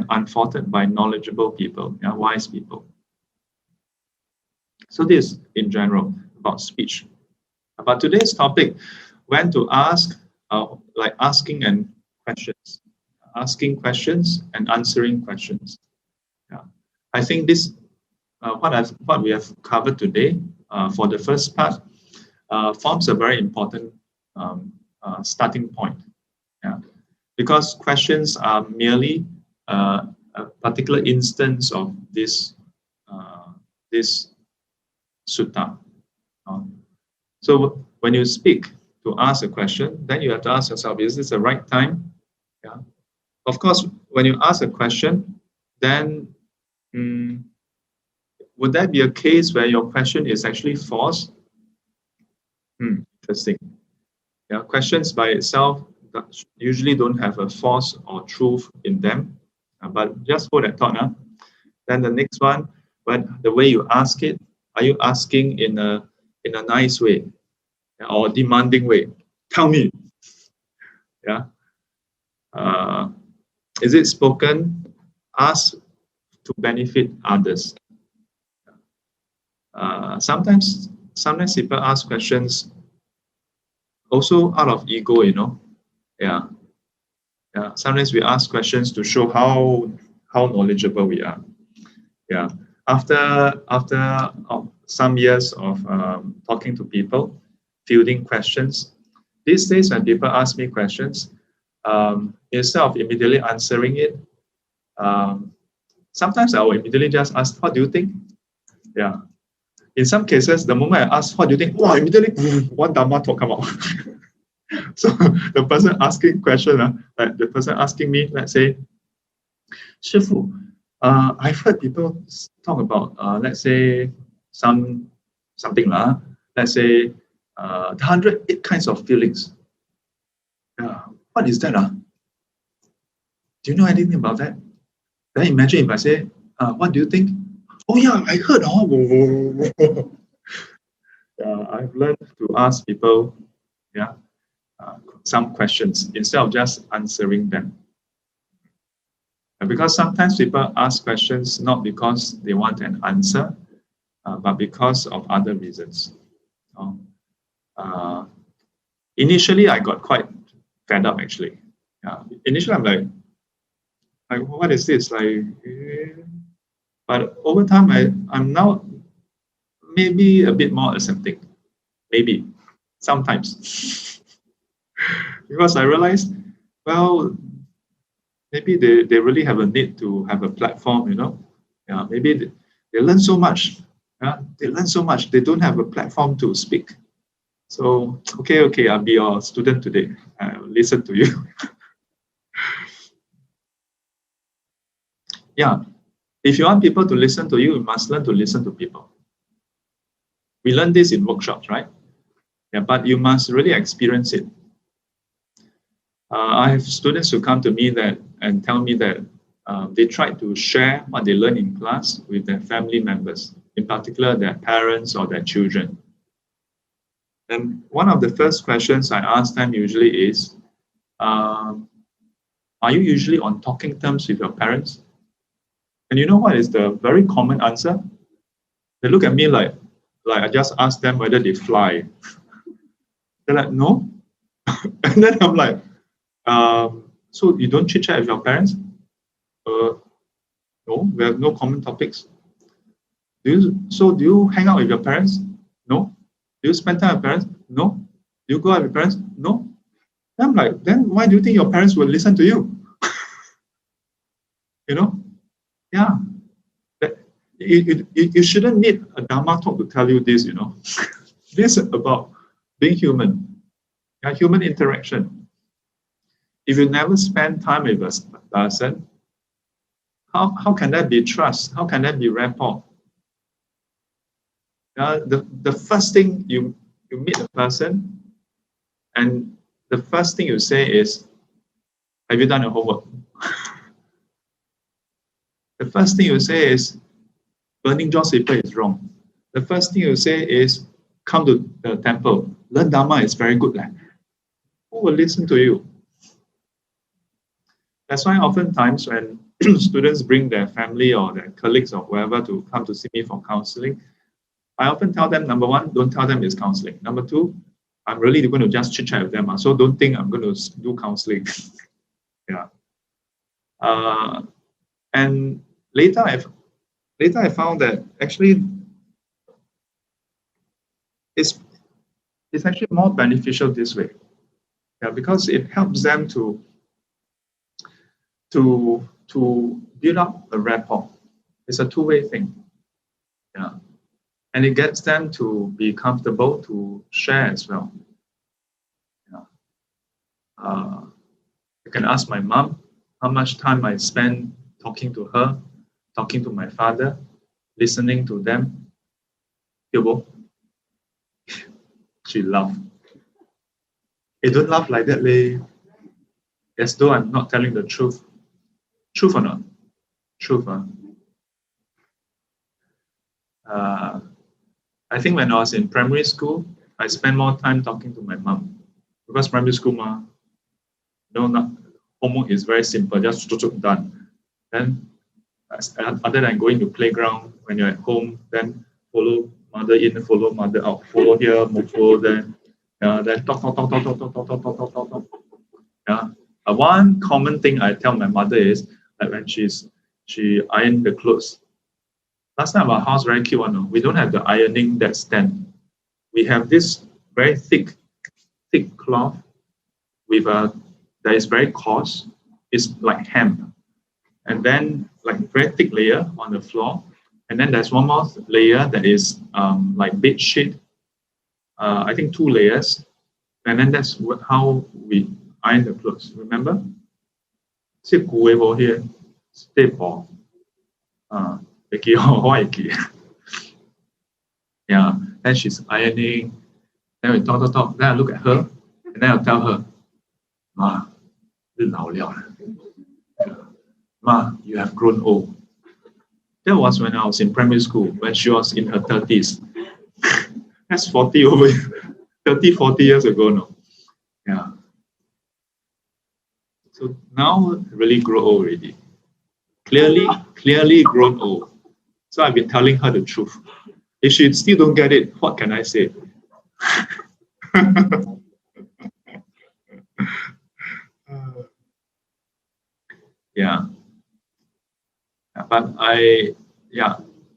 unfaulted by knowledgeable people, wise people. So this, in general, about speech. About today's topic, when to ask, like asking and questions, asking questions and answering questions. Yeah, I think this, what we have covered today for the first part, forms a very important starting point. Yeah, because questions are merely a particular instance of this sutta. So when you speak to ask a question, then you have to ask yourself, is this the right time? Yeah. Of course, when you ask a question, then would that be a case where your question is actually false? Interesting. Yeah, questions by itself usually don't have a false or truth in them, but just hold that thought. Then the next one, the way you ask it, are you asking in a nice way or demanding way? Tell me. Yeah. Is it spoken, asked to benefit others? Sometimes people ask questions also out of ego, Yeah. Sometimes we ask questions to show how knowledgeable we are. Yeah. After some years of talking to people, fielding questions, these days when people ask me questions, instead of immediately answering it, sometimes I will immediately just ask, what do you think? Yeah. In some cases, the moment I ask, what do you think? Wow, immediately one Dharma talk come out. So the person asking question, like the person asking me, let's say, Shifu, I've heard people talk about, let's say, something let's say, the 108 kinds of feelings. What is that? Do you know anything about that? Then imagine if I say, what do you think? Oh yeah, I heard. I've learned to ask people, some questions instead of just answering them. Because sometimes people ask questions not because they want an answer, but because of other reasons. Initially, I got quite fed up actually. Initially, I'm like, what is this? But over time, I'm now maybe a bit more accepting. Maybe, sometimes. Because I realized, well, maybe they really have a need to have a platform, maybe they learn so much. They learn so much, they don't have a platform to speak. So, okay, I'll be your student today. I'll listen to you. Yeah. If you want people to listen to you, you must learn to listen to people. We learn this in workshops, right? Yeah, but you must really experience it. I have students who come to me and tell me that they try to share what they learn in class with their family members, in particular their parents or their children. And one of the first questions I ask them usually is, are you usually on talking terms with your parents? And you know what is the very common answer? They look at me like I just asked them whether they fly. They're like, no. And then I'm like, so you don't chit chat with your parents? No, we have no common topics. Do you hang out with your parents? No. Do you spend time with parents? No. Do you go out with parents? No. Then I'm like, then why do you think your parents will listen to you? You know? Yeah. You shouldn't need a Dharma talk to tell you this, you know. This is about being human. Yeah, human interaction. If you never spend time with a person, how can that be trust? How can that be rapport? The first thing you meet a person, and the first thing you say is, have you done your homework? The first thing you say is, burning Joss paper is wrong. The first thing you say is, come to the temple. Learn Dharma is very good. Who will listen to you? That's why oftentimes when students bring their family or their colleagues or whoever to come to see me for counseling, I often tell them, number one, don't tell them it's counseling. Number two, I'm really going to just chit chat with them. So don't think I'm going to do counseling. Yeah. And later I found that actually it's actually more beneficial this way. Yeah, because it helps them to build up a rapport. It's a two-way thing. Yeah. And it gets them to be comfortable to share as well. Yeah. I can ask my mom how much time I spend talking to her, talking to my father, listening to them. She laughed. Hey, don't laugh like that, leh. As though I'm not telling the truth. Truth or not? Truth, huh? I think when I was in primary school, I spent more time talking to my mom. Because primary school, homework is very simple, just done. Then, other than going to playground, when you're at home, then follow mother in, follow mother out, follow here, follow there. Then talk. Yeah. One common thing I tell my mother is that when she ironed the clothes. Last time our house very cute one. We don't have the ironing that stand. We have this very thick cloth with that is very coarse. It's like hemp, and then like very thick layer on the floor, and then there's one more layer that is like bed sheet. I think 2 layers, and then that's how we iron the clothes. Remember? Here, staple. Yeah, then she's ironing. Then we talk. Then I look at her, and then I'll tell her, Ma, Ma, you have grown old. That was when I was in primary school, when she was in her 30s. That's 40 years ago now. Yeah. So now really grow old already. Clearly grown old. So I've been telling her the truth. If she still don't get it, what can I say? Yeah. But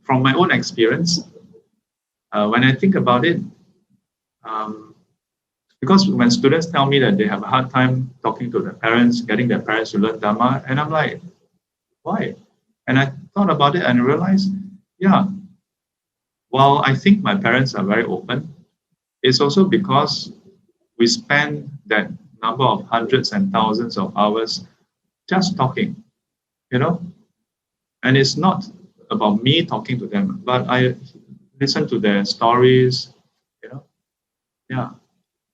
from my own experience, when I think about it, because when students tell me that they have a hard time talking to their parents, getting their parents to learn Dharma, and I'm like, why? And I thought about it and realized, while I think my parents are very open, it's also because we spend that number of hundreds and thousands of hours just talking, and it's not about me talking to them, but I listen to their stories,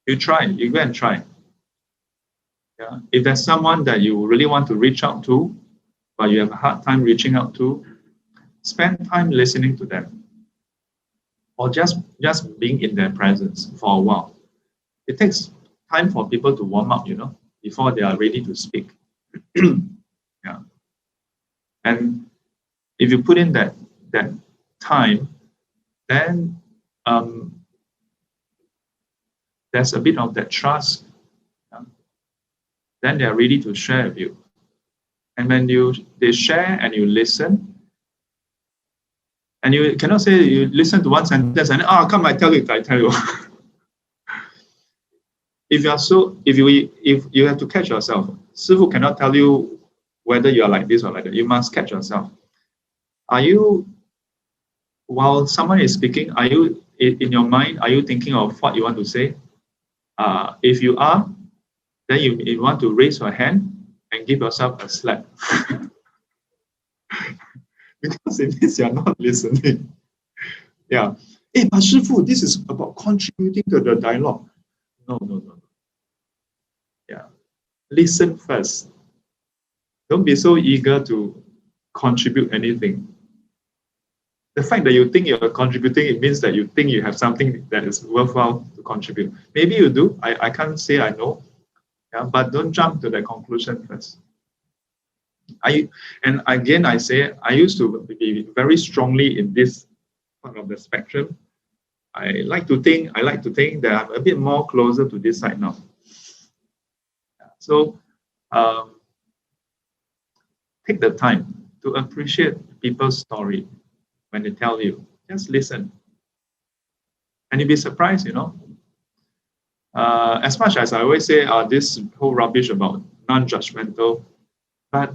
you go and try. Yeah? If there's someone that you really want to reach out to, but you have a hard time reaching out to, spend time listening to them, or just being in their presence for a while. It takes time for people to warm up, before they are ready to speak. Yeah. And if you put in that time, then there's a bit of that trust. Yeah? Then they are ready to share with you. And when they share and you listen, and you cannot say you listen to one sentence and come, I tell you. If you have to catch yourself, Sifu cannot tell you whether you are like this or like that. You must catch yourself. While someone is speaking, are you in your mind? Are you thinking of what you want to say? If you are, then you want to raise your hand and give yourself a slap. Because it means you're not listening. Yeah. Hey, but Shifu, this is about contributing to the dialogue. No. Yeah. Listen first. Don't be so eager to contribute anything. The fact that you think you're contributing, it means that you think you have something that is worthwhile to contribute. Maybe you do. I can't say I know. Yeah, but don't jump to that conclusion first. And again, I say, I used to be very strongly in this part of the spectrum. I like to think that I'm a bit more closer to this side now. So take the time to appreciate people's story when they tell you. Just listen. And you'll be surprised, As much as I always say this whole rubbish about non-judgmental, but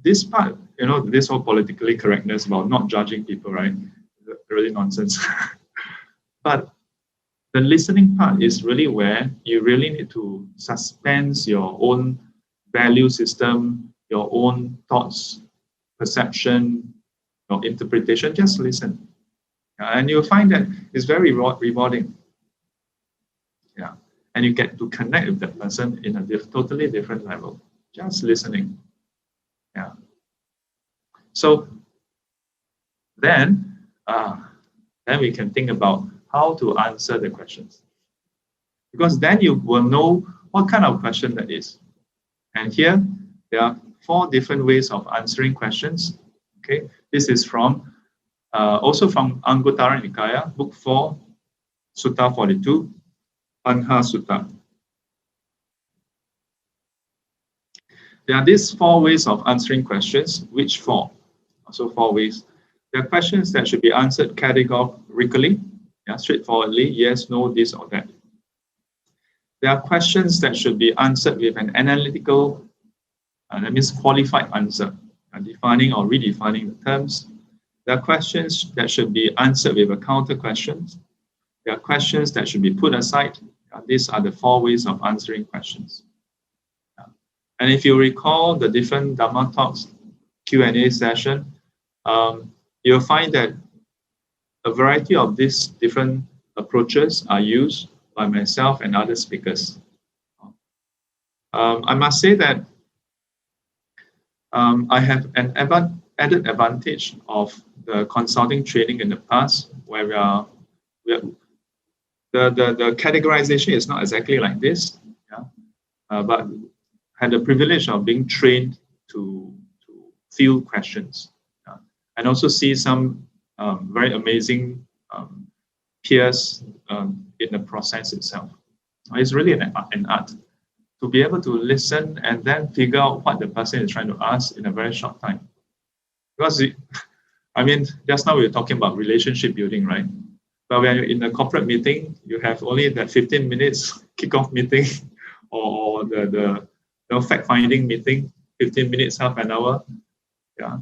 this part, this whole politically correctness about not judging people, right? Really nonsense. But the listening part is really where you really need to suspend your own value system, your own thoughts, perception, your interpretation. Just listen. And you'll find that it's very rewarding. Yeah. And you get to connect with that person in a totally different level. Just listening. Yeah. So then we can think about how to answer the questions. Because then you will know what kind of question that is. And here, there are 4 different ways of answering questions. Okay, this is from also from Anguttara Nikaya, book 4, Sutta 42, Anha Sutta. There are these 4 ways of answering questions. Which 4? Also 4 ways. There are questions that should be answered categorically, straightforwardly, yes, no, this or that. There are questions that should be answered with an analytical, that means qualified answer, defining or redefining the terms. There are questions that should be answered with a counter question. There are questions that should be put aside. These are the 4 ways of answering questions. And if you recall the different Dhamma Talks Q&A session, you'll find that a variety of these different approaches are used by myself and other speakers. I must say that I have an added advantage of the consulting training in the past, where the categorization is not exactly like this, but had the privilege of being trained to field questions, and also see some very amazing peers in the process itself. It's really an art to be able to listen and then figure out what the person is trying to ask in a very short time. Because, just now we were talking about relationship building, right? But when you're in a corporate meeting, you have only that 15 minutes kickoff meeting or the fact-finding meeting, 15 minutes, half an hour. Yeah.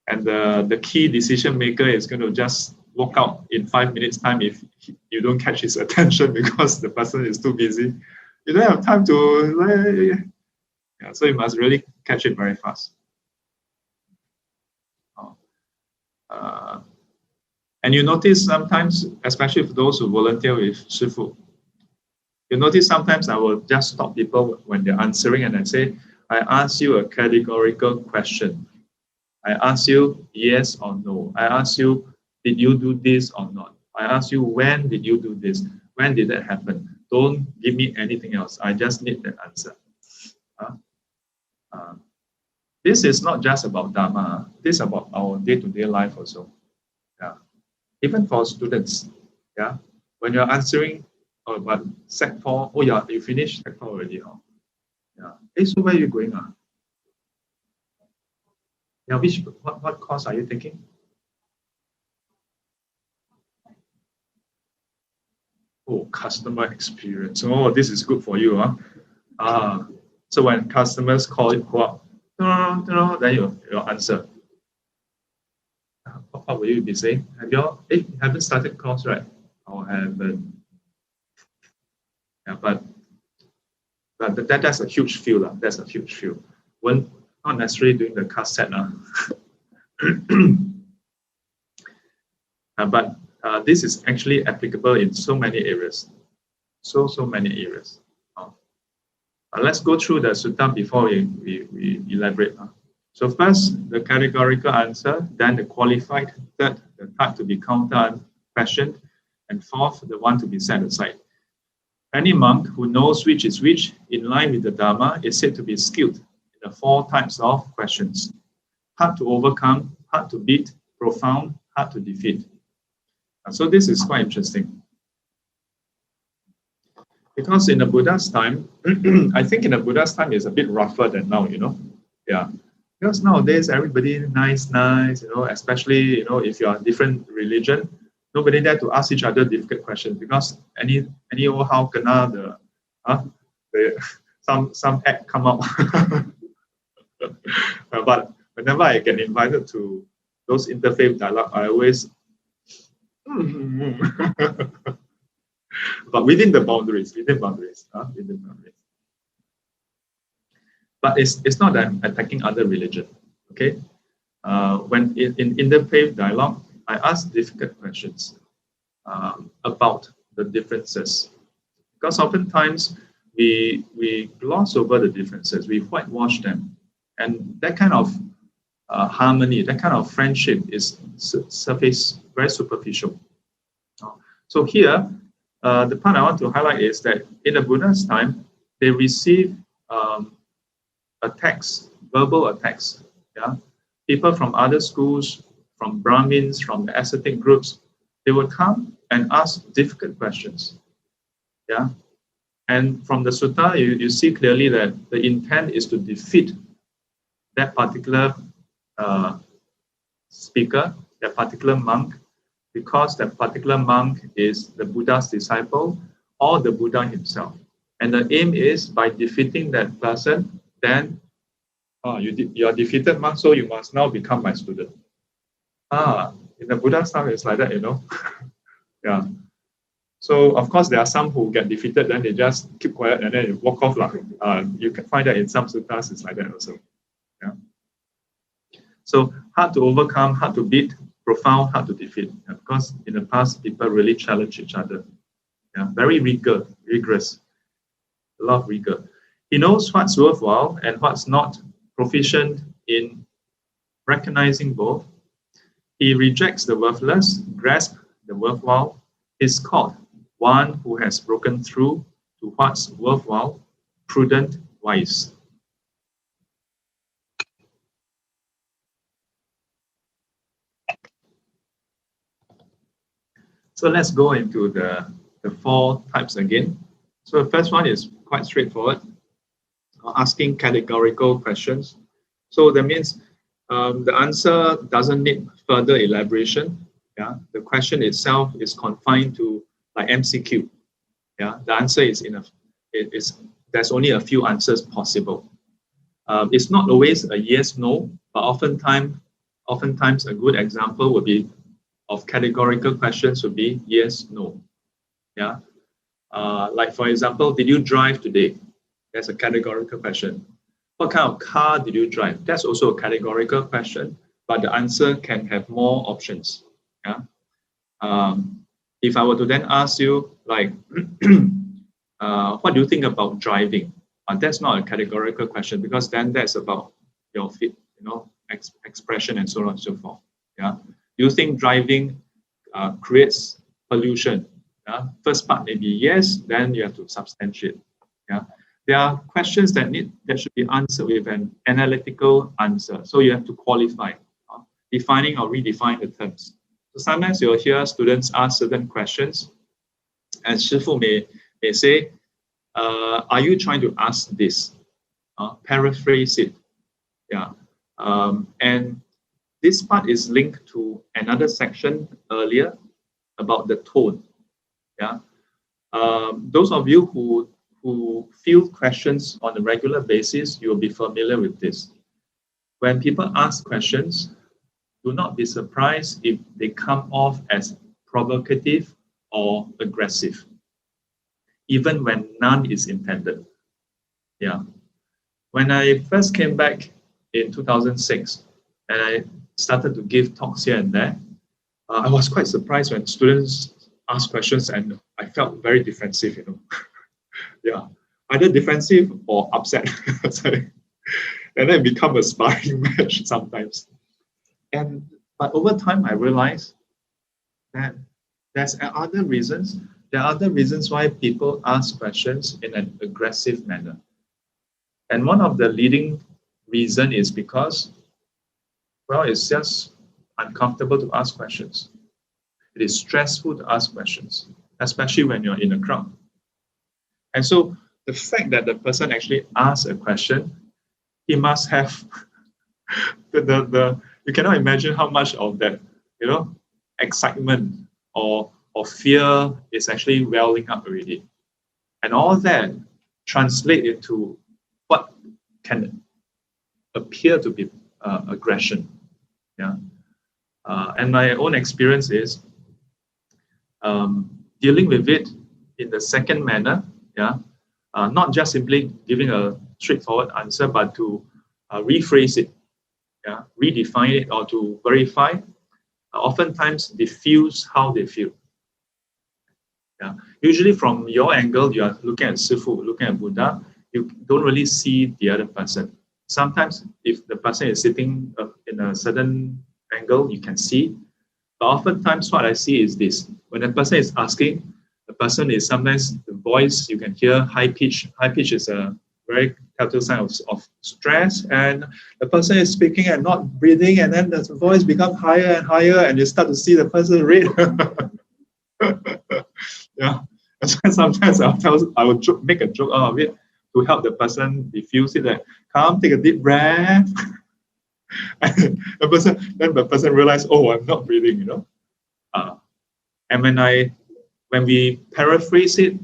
And the key decision maker is going to just walk out in 5 minutes' time if you don't catch his attention because the person is too busy. You don't have time to... so you must really catch it very fast. And you notice sometimes, especially for those who volunteer with Shifu, You notice sometimes I will just stop people when they're answering and I say, I ask you a categorical question. I ask you yes or no. I ask you, did you do this or not? I ask you, when did you do this? When did that happen? Don't give me anything else. I just need that answer. This is not just about Dharma. This is about our day-to-day life also. Yeah. Even for students. Yeah. When you're answering, oh, but Sec 4, oh yeah, you finished Sec 4 already. Huh? Yeah. Hey, so where are you going? Yeah, what course are you taking? Oh, customer experience. Oh, this is good for you. So when customers call up, then your answer. What will you be saying? Haven't started course, right? Or haven't? Yeah, but that's a huge field. That's a huge field. When not necessarily doing the cassette. But this is actually applicable in so many areas. So many areas. Let's go through the sutta before we elaborate. So first, the categorical answer, then the qualified, third, the type to be counter questioned, and fourth, the one to be set aside. Any monk who knows which is which in line with the Dharma is said to be skilled in the four types of questions. Hard to overcome, hard to beat, profound, hard to defeat. So this is quite interesting. Because in the Buddha's time, I think in the Buddha's time is a bit rougher than now, Yeah. Because nowadays everybody nice, especially, if you are a different religion, nobody dare to ask each other difficult questions because any old how kena some act come out. But whenever I get invited to those interfaith dialogue, I always but within boundaries. But it's not that I'm attacking other religion. Okay. When in interfaith dialogue, I ask difficult questions about the differences, because oftentimes we gloss over the differences, we whitewash them, and that kind of harmony, that kind of friendship is surface very superficial. So here, the part I want to highlight is that in the Buddha's time, they received attacks, verbal attacks. Yeah, people from other schools, from Brahmins, from the ascetic groups, they would come and ask difficult questions. Yeah, and from the sutta, you see clearly that the intent is to defeat that particular speaker, that particular monk, because that particular monk is the Buddha's disciple or the Buddha himself. And the aim is by defeating that person, then you are defeated, monk, so you must now become my student. In the Buddha's time, it's like that, Yeah. So, of course, there are some who get defeated, then they just keep quiet and then walk off. You can find that in some suttas, it's like that also. Yeah. So, hard to overcome, hard to beat, profound, hard to defeat. Because in the past, people really challenge each other. Yeah, very rigorous, a lot of rigor. He knows what's worthwhile and what's not, proficient in recognizing both. He rejects the worthless, grasps the worthwhile. Is called one who has broken through to what's worthwhile, prudent, wise. So let's go into the four types again. So the first one is quite straightforward, asking categorical questions. So that means the answer doesn't need further elaboration. Yeah, the question itself is confined to like MCQ. Yeah, the answer is there's only a few answers possible. It's not always a yes, no, but oftentimes a good example would be of categorical questions would be yes, no. Yeah, like for example, did you drive today? That's a categorical question. What kind of car did you drive? That's also a categorical question, but the answer can have more options. Yeah. If I were to then ask you, like, what do you think about driving? That's not a categorical question, because then that's about your expression and so on and so forth. Yeah. Do you think driving creates pollution? Yeah. First part maybe yes, then you have to substantiate. Yeah. There are questions that should be answered with an analytical answer. So you have to qualify, defining or redefine the terms. So sometimes you'll hear students ask certain questions, and Shifu may say, are you trying to ask this? Paraphrase it. Yeah. And this part is linked to another section earlier about the tone. Yeah. Those of you who field questions on a regular basis, you'll be familiar with this. When people ask questions, do not be surprised if they come off as provocative or aggressive, even when none is intended. Yeah. When I first came back in 2006 and I started to give talks here and there, I was quite surprised when students asked questions and I felt very defensive, Yeah, either defensive or upset. And then become a sparring match sometimes. But over time, I realized that there are other reasons why people ask questions in an aggressive manner. And one of the leading reason is because, well, it's just uncomfortable to ask questions. It is stressful to ask questions, especially when you're in a crowd. And so the fact that the person actually asks a question, he must have you cannot imagine how much of that, excitement or fear is actually welling up already. And all that translate into what can appear to be aggression. Yeah. And my own experience is dealing with it in the second manner. Yeah. Not just simply giving a straightforward answer, but to rephrase it, redefine it, or to verify. Oftentimes diffuse how they feel. Yeah. Usually from your angle, you are looking at Sifu, looking at Buddha, you don't really see the other person. Sometimes if the person is sitting in a certain angle, you can see. But oftentimes what I see is this. When a person is asking, the person is sometimes the voice, you can hear high pitch. High pitch is a very telltale sign of stress, and the person is speaking and not breathing, and then the voice becomes higher and higher, and you start to see the person red. Yeah. And sometimes I would make a joke out of it to help the person diffuse it. Like, come, take a deep breath. And the person realizes, oh, I'm not breathing, And when we paraphrase it,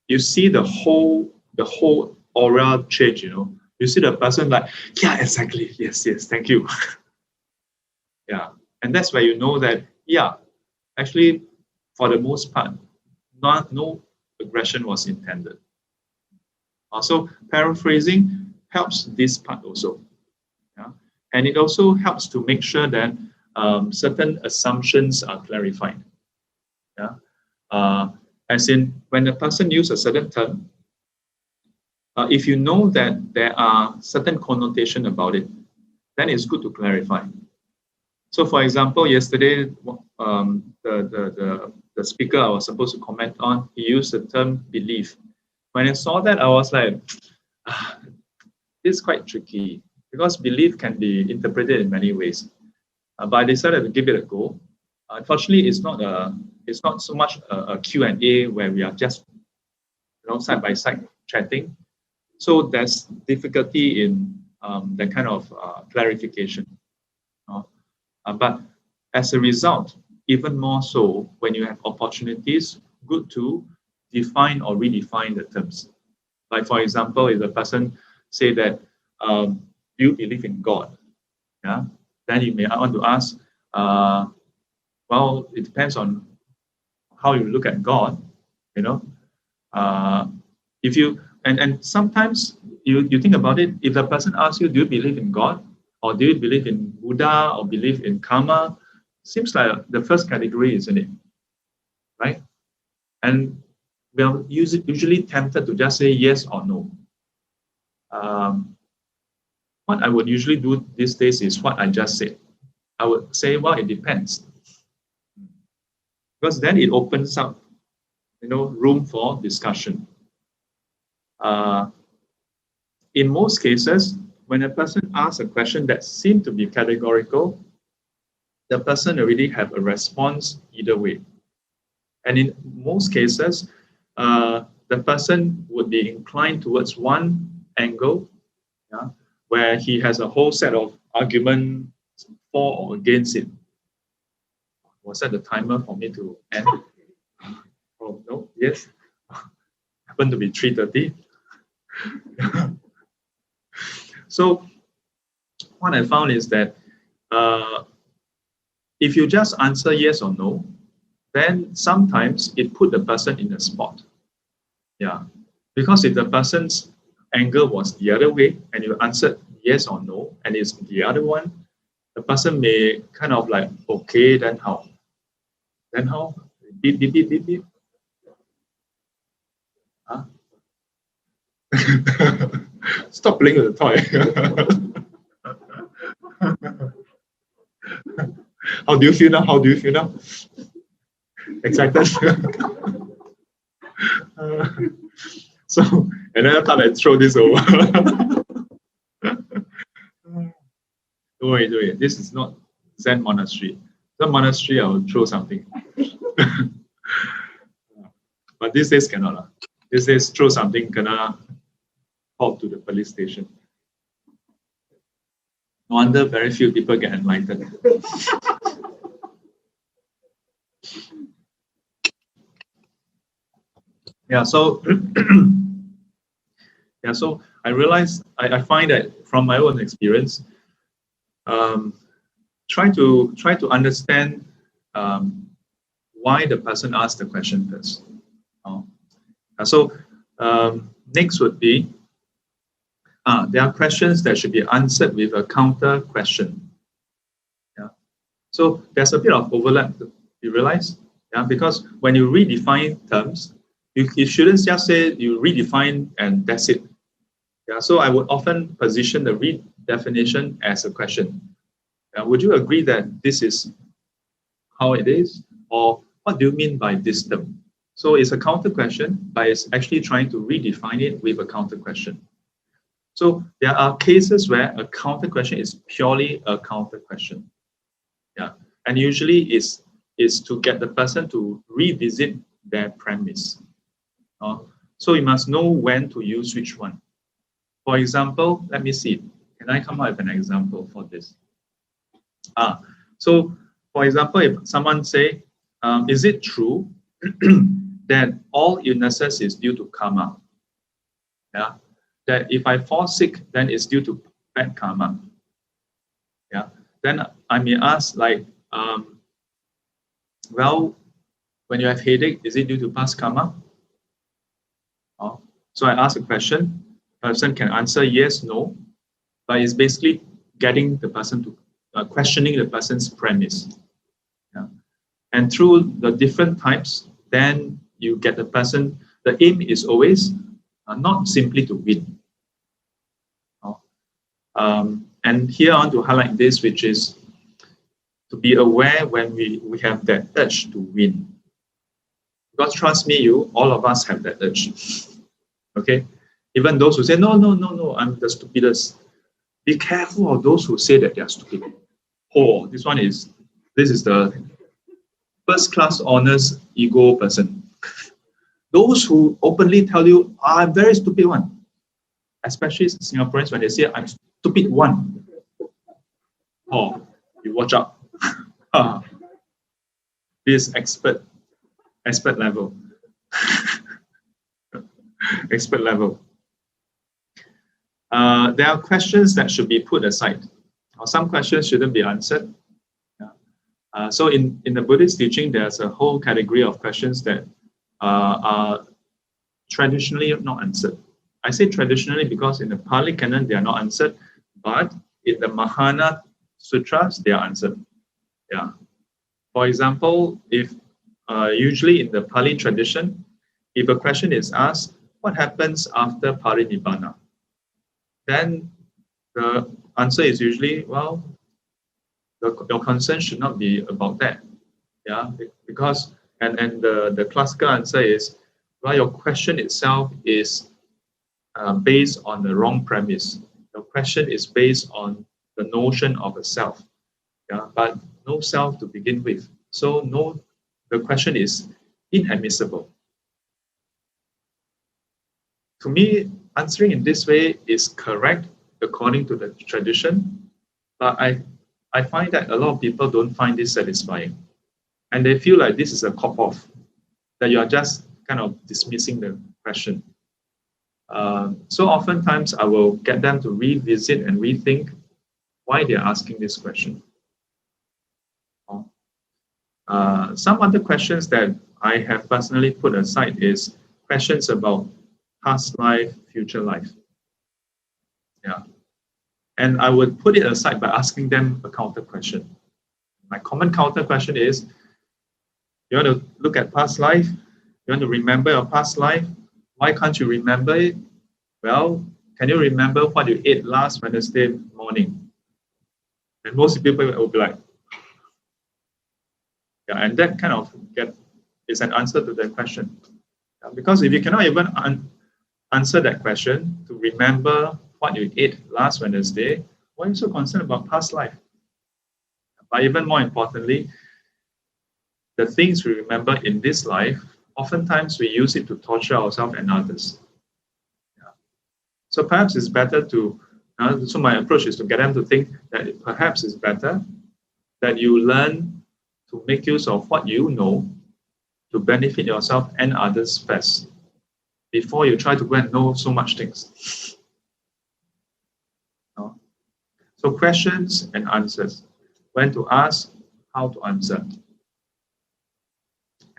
you see the whole aura change, You see the person like, yeah, exactly. Yes, thank you. Yeah. And that's where you know that, yeah, actually, for the most part, no aggression was intended. Also, paraphrasing helps this part also. Yeah? And it also helps to make sure that certain assumptions are clarified. Yeah? As in, when a person uses a certain term, if you know that there are certain connotation about it, then it's good to clarify. So, for example, yesterday, the speaker I was supposed to comment on, he used the term belief. When I saw that, I was like, this is quite tricky because belief can be interpreted in many ways. But I decided to give it a go. Unfortunately, it's not so much a Q&A where we are just side by side chatting. So there's difficulty in that kind of clarification. But as a result, even more so, when you have opportunities, good to define or redefine the terms. Like, for example, if the person say that, do you believe in God? Yeah, then you may want to ask, well, it depends on how you look at God, if you and sometimes you think about it, if the person asks you, do you believe in God, or do you believe in Buddha, or believe in karma, seems like the first category, isn't it? Right? And we are usually tempted to just say yes or no. What I would usually do these days is what I just said. I would say, well, it depends. Because then it opens up, room for discussion. In most cases, when a person asks a question that seems to be categorical, the person already have a response either way. And in most cases, the person would be inclined towards one angle, where he has a whole set of arguments for or against it. Was that the timer for me to end? Oh, no? Yes? Happened to be 3:30. So what I found is that if you just answer yes or no, then sometimes it put the person in a spot. Yeah. Because if the person's angle was the other way and you answered yes or no and it's the other one, the person may kind of like, okay, then how? Then how? Beep, beep, beep, beep, beep. Huh? Stop playing with the toy. How do you feel now? How do you feel now? Excited? So another time I throw this over. Don't worry. This is not Zen monastery. The monastery, I will throw something. But these days cannot. These days, throw something, gonna halt to the police station. No wonder very few people get enlightened. Yeah, so so I realize I find that from my own experience, try to understand why the person asked the question first. So next would be there are questions that should be answered with a counter question. Yeah. So there's a bit of overlap. You realize? Yeah, because when you redefine terms, you shouldn't just say you redefine and that's it. Yeah. So I would often position the redefinition as a question. Would you agree that this is how it is, or what do you mean by this term? So it's a counter question, but it's actually trying to redefine it with a counter question. So there are cases where a counter question is purely a counter question. Yeah. And usually is to get the person to revisit their premise. So you must know when to use which one. For example, let me see. Can I come up with an example for this? So for example, if someone say, is it true that all illnesses is due to karma? Yeah. That if I fall sick, then it's due to bad karma. Yeah. Then I may ask like, well, when you have headache, is it due to past karma? So I ask a question. Person can answer yes, no, but it's basically getting the person to questioning the person's premise. Yeah. And through the different types, then you get the person. The aim is always not simply to win. And here I want to highlight this, which is to be aware when we have that urge to win. Because trust me, all of us have that urge. Okay? Even those who say, no, I'm the stupidest. Be careful of those who say that they are stupid. Oh, this is the first class honors ego person. Those who openly tell you, I'm very stupid one. Especially Singaporeans, when they say, I'm stupid one. Oh, you watch out. This expert level. Expert level. There are questions that should be put aside. Or some questions shouldn't be answered. So in the Buddhist teaching, there's a whole category of questions that are traditionally not answered. I say traditionally because in the Pali Canon, they are not answered, but in the Mahana Sutras, they are answered. Yeah. For example, if usually in the Pali tradition, if a question is asked, what happens after parinibbana? Then the answer is usually, well, your concern should not be about that. Yeah, because the classical answer is, well, your question itself is based on the wrong premise. Your question is based on the notion of a self, yeah, but no self to begin with. So the question is inadmissible. To me, answering in this way is correct according to the tradition, but I find that a lot of people don't find this satisfying. And they feel like this is a cop-off, that you are just kind of dismissing the question. So oftentimes I will get them to revisit and rethink why they're asking this question. Some other questions that I have personally put aside is questions about past life, future life. Yeah. And I would put it aside by asking them a counter question. My common counter question is, you want to look at past life? You want to remember your past life? Why can't you remember it? Well, can you remember what you ate last Wednesday morning? And most people will be like, yeah, and that kind of is an answer to that question. Yeah, because if you cannot even answer that question to remember what you ate last Wednesday, why are you so concerned about past life? But even more importantly, the things we remember in this life, oftentimes we use it to torture ourselves and others. Yeah. So perhaps it's better to, so my approach is to get them to think that perhaps it's better that you learn to make use of what you know to benefit yourself and others first, before you try to go and know so much things. So questions and answers. When to ask, how to answer.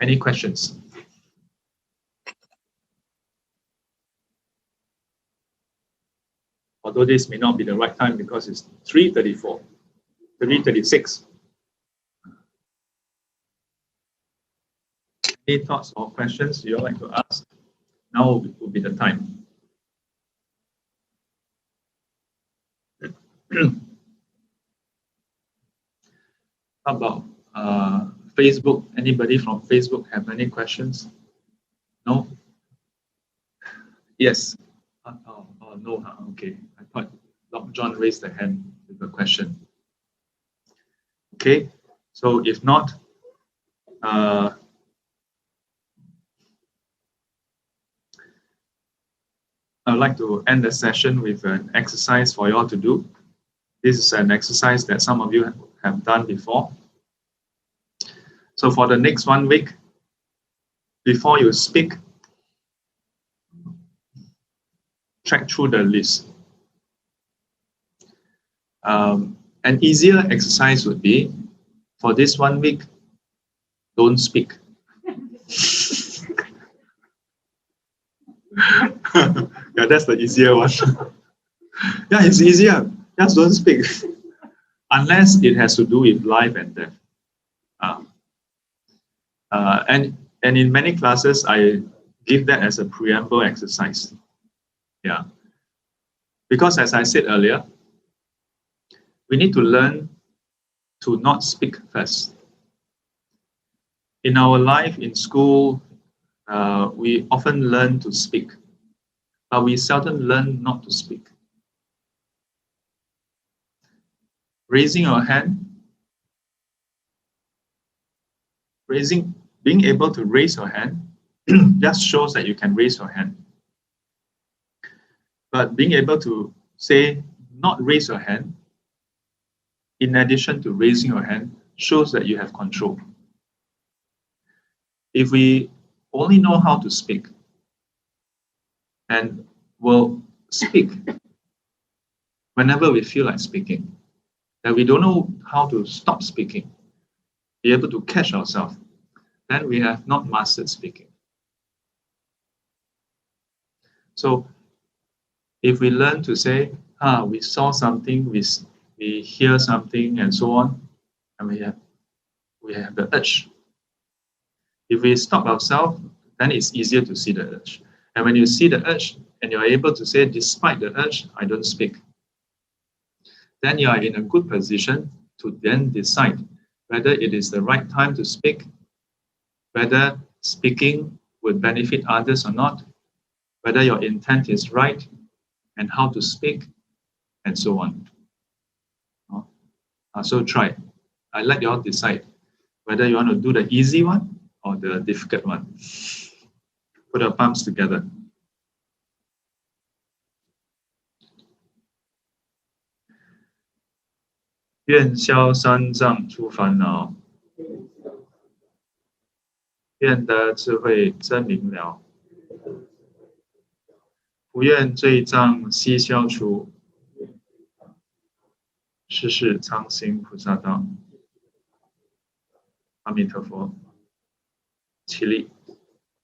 Any questions? Although this may not be the right time because it's 3:34, 3:36. Any thoughts or questions you'd like to ask? Now would be the time. How about Facebook? Anybody from Facebook have any questions? No? Yes. No. Okay. I thought Dr. John raised the hand with a question. Okay. So if not, I would like to end the session with an exercise for you all to do. This is an exercise that some of you have done before. So for the next 1 week, before you speak, track through the list. An easier exercise would be, for this 1 week, don't speak. Yeah, that's the easier one. Yeah, it's easier. Just don't speak. Unless it has to do with life and death. And in many classes, I give that as a preamble exercise. Yeah. Because as I said earlier, we need to learn to not speak first. In our life, in school, we often learn to speak, but we seldom learn not to speak. Raising your hand, being able to raise your hand just shows that you can raise your hand. But being able to say, not raise your hand, in addition to raising your hand, shows that you have control. If we only know how to speak and will speak whenever we feel like speaking, that we don't know how to stop speaking, be able to catch ourselves, then we have not mastered speaking. So if we learn to say, we saw something, we hear something, and so on, and we have the urge. If we stop ourselves then it's easier to see the urge. And when you see the urge and you're able to say, despite the urge, I don't speak, then you are in a good position to then decide whether it is the right time to speak, whether speaking would benefit others or not, whether your intent is right, and how to speak, and so on. So try. I let you all decide whether you want to do the easy one or the difficult one. Put your palms together. Yuan xiao san zang chu fan nao. 愿得智慧真明了，不愿罪障悉消除，世世常行菩萨道。阿弥陀佛，起立。